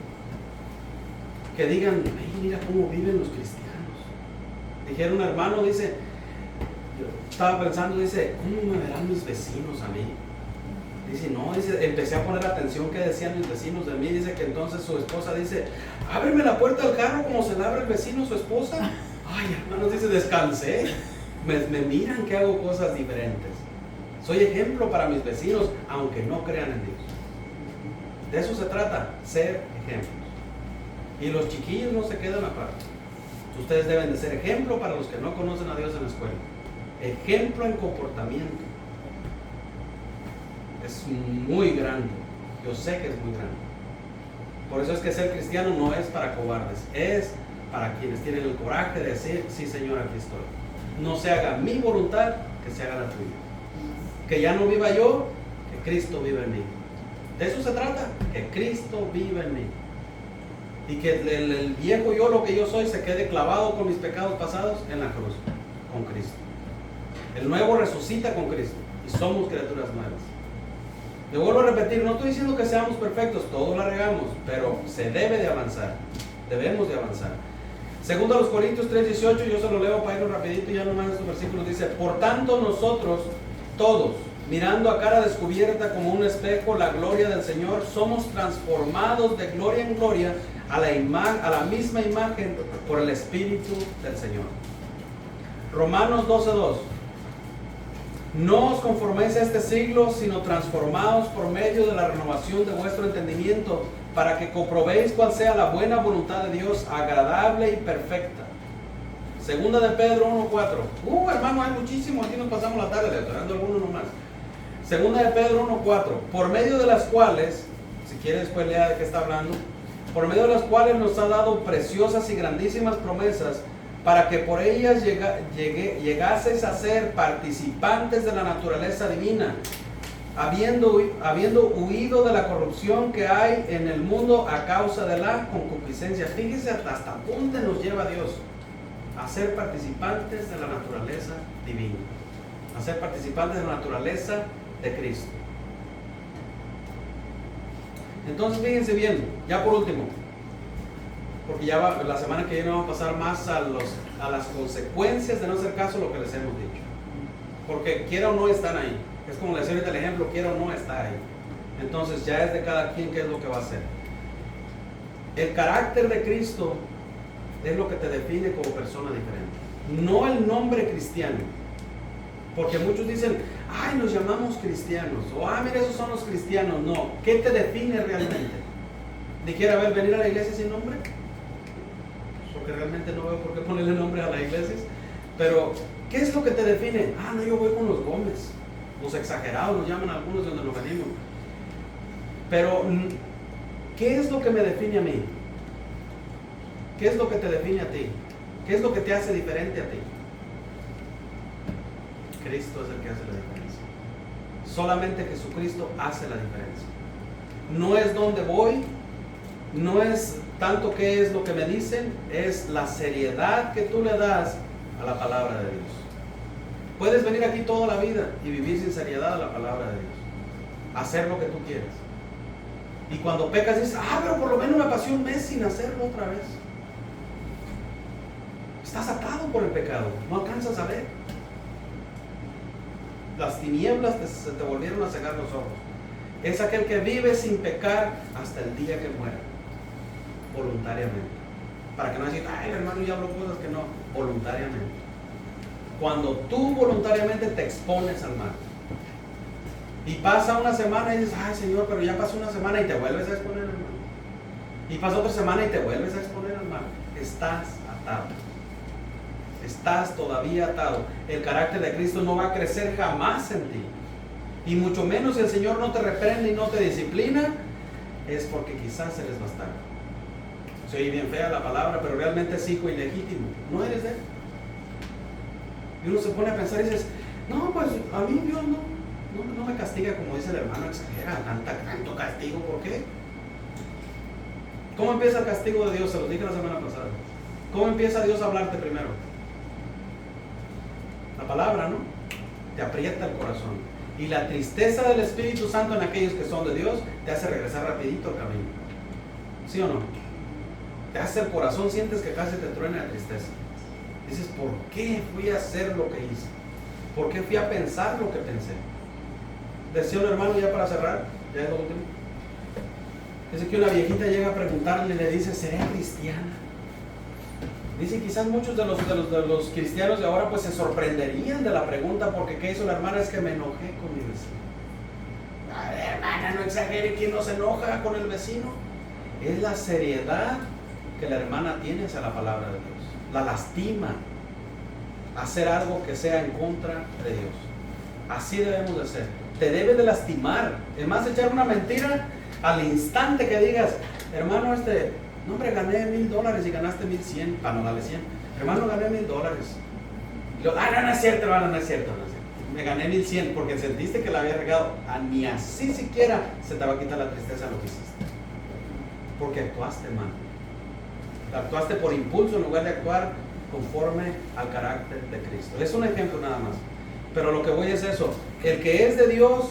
Que digan, ay, mira cómo viven los cristianos. Dijeron un hermano, dice, yo estaba pensando, dice, ¿cómo me verán mis vecinos a mí? Dice, no, dice, empecé a poner atención qué decían mis vecinos de mí. Dice que entonces su esposa dice, ábreme la puerta del carro como se le abre el vecino a su esposa. Ay, hermanos, dice, descansé. Me miran que hago cosas diferentes. Soy ejemplo para mis vecinos, aunque no crean en Dios. De eso se trata, ser ejemplos. Y los chiquillos no se quedan aparte. Ustedes deben de ser ejemplo para los que no conocen a Dios en la escuela. Ejemplo en comportamiento. Es muy grande. Yo sé que es muy grande. Por eso es que ser cristiano no es para cobardes. Es para quienes tienen el coraje de decir, sí, Señor, aquí estoy. No se haga mi voluntad, que se haga la tuya. Que ya no viva yo, que Cristo viva en mí. De eso se trata, que Cristo viva en mí. Y que el viejo yo, lo que yo soy, se quede clavado con mis pecados pasados en la cruz, con Cristo. El nuevo resucita con Cristo y somos criaturas nuevas. Le vuelvo a repetir, no estoy diciendo que seamos perfectos, todos la regamos, pero se debe de avanzar, debemos de avanzar. Segundo a los Corintios 3:18, yo se lo leo para irlo rapidito, ya nomás estos versículos dice, por tanto nosotros todos, mirando a cara descubierta como un espejo la gloria del Señor, somos transformados de gloria en gloria a la misma imagen por el Espíritu del Señor. Romanos 12:2. No os conforméis a este siglo, sino transformaos por medio de la renovación de vuestro entendimiento, para que comprobéis cuál sea la buena voluntad de Dios, agradable y perfecta. Segunda de Pedro 1:4. Hermano, hay muchísimo, aquí nos pasamos la tarde, dando algunos nomás. Segunda de Pedro 1:4. Por medio de las cuales, si quiere después lea de qué está hablando, por medio de las cuales nos ha dado preciosas y grandísimas promesas, para que por ellas llegaseis a ser participantes de la naturaleza divina, habiendo huido de la corrupción que hay en el mundo a causa de la concupiscencia. Fíjese hasta dónde nos lleva Dios, a ser participantes de la naturaleza divina, a ser participantes de la naturaleza de Cristo. Entonces fíjense bien, ya por último, porque ya la semana que viene vamos a pasar más a las consecuencias de no hacer caso a lo que les hemos dicho. Porque quiera o no están ahí. Es como le decía ahorita el ejemplo, quiera o no está ahí. Entonces ya es de cada quien qué es lo que va a hacer. El carácter de Cristo es lo que te define como persona diferente. No el nombre cristiano. Porque muchos dicen, ay, nos llamamos cristianos. O, mira, esos son los cristianos. No, ¿qué te define realmente? Dijera, a ver, venir a la iglesia sin nombre. Porque realmente no veo por qué ponerle nombre a las iglesias. Pero, ¿Qué es lo que te define? Ah, no, yo voy con los Gómez. Los exagerados nos llaman algunos de donde nos venimos. Pero, ¿qué es lo que me define a mí? ¿Qué es lo que te define a ti? ¿Qué es lo que te hace diferente a ti? Cristo es el que hace la diferencia. Solamente Jesucristo hace la diferencia. No es dónde voy, no es tanto qué es lo que me dicen, es la seriedad que tú le das a la palabra de Dios. Puedes venir aquí toda la vida y vivir sin seriedad a la palabra de Dios, hacer lo que tú quieras. Y cuando pecas dices, pero por lo menos me pasé un mes sin hacerlo otra vez. Estás atado por el pecado, no alcanzas a ver. Las tinieblas se te volvieron a cegar los ojos. Es aquel que vive sin pecar hasta el día que muera, voluntariamente. Para que no digan, el hermano ya habló cosas que no, voluntariamente. Cuando tú voluntariamente te expones al mal. Y pasa una semana y dices, Señor, pero ya pasó una semana y te vuelves a exponer al mal. Y pasa otra semana y te vuelves a exponer al mal. Estás atado. Estás todavía atado. El carácter de Cristo no va a crecer jamás en ti. Y mucho menos si el Señor no te reprende y no te disciplina, es porque quizás eres bastardo. Se oye bien fea la palabra, pero realmente es hijo ilegítimo. No eres de él. Y uno se pone a pensar y dices, no, pues a mí Dios no me castiga como dice el hermano, exagera, tanto castigo, ¿por qué? ¿Cómo empieza el castigo de Dios? Se lo dije la semana pasada. ¿Cómo empieza Dios a hablarte primero? La palabra, ¿no? Te aprieta el corazón. Y la tristeza del Espíritu Santo en aquellos que son de Dios te hace regresar rapidito al camino. ¿Sí o no? Te hace el corazón, sientes que casi te truena de tristeza. Dices, ¿por qué fui a hacer lo que hice? ¿Por qué fui a pensar lo que pensé? Decía un hermano, ya para cerrar, ya es lo último. Dice que una viejita llega a preguntarle y le dice, ¿seré cristiana? Dice, quizás muchos de los cristianos de ahora pues se sorprenderían de la pregunta, porque ¿qué hizo la hermana? Es que me enojé con mi vecino. Hermana, no exagere, ¿quién no se enoja con el vecino? Es la seriedad que la hermana tiene hacia la palabra de Dios. La lastima hacer algo que sea en contra de Dios. Así debemos de ser. Te debe de lastimar. Es más, echar una mentira al instante que digas, hermano, no, hombre, gané $1,000 y ganaste 1,100, para no darle 100. Hermano, gané $1,000. Y luego, no es cierto, hermano, no es cierto. Me gané 1,100 porque sentiste que la había regado. Ni así siquiera se te va a quitar la tristeza de lo que hiciste. Porque actuaste mal. Actuaste por impulso en lugar de actuar conforme al carácter de Cristo. Es un ejemplo nada más. Pero lo que voy es eso. El que es de Dios,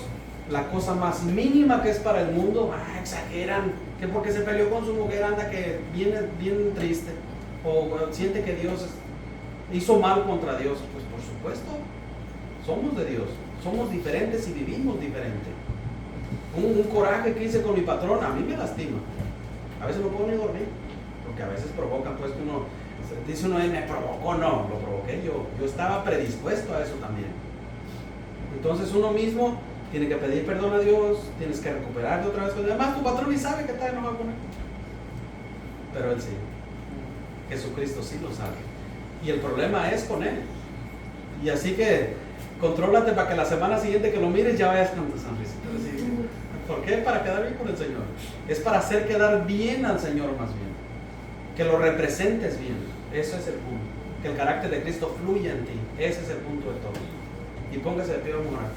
la cosa más mínima que es para el mundo, exageran. Que porque se peleó con su mujer anda que viene bien triste. O siente que Dios hizo mal contra Dios. Pues por supuesto, somos de Dios. Somos diferentes y vivimos diferente. Un coraje que hice con mi patrón, a mí me lastima. A veces no puedo ni dormir. Porque a veces provocan, pues que uno dice me provocó, no, lo provoqué yo. Yo estaba predispuesto a eso también. Entonces uno mismo tiene que pedir perdón a Dios, tienes que recuperarte otra vez. Además tu patrón ni sabe que está enojado con él. Pero él sí. Jesucristo sí lo sabe. Y el problema es con él. Y así que contrólate para que la semana siguiente que lo mires ya vayas con tu sonrisita. ¿Por qué? Para quedar bien con el Señor. Es para hacer quedar bien al Señor más bien. Que lo representes bien. Eso es el punto. Que el carácter de Cristo fluya en ti. Ese es el punto de todo. Y póngase de pie, vamos a orar.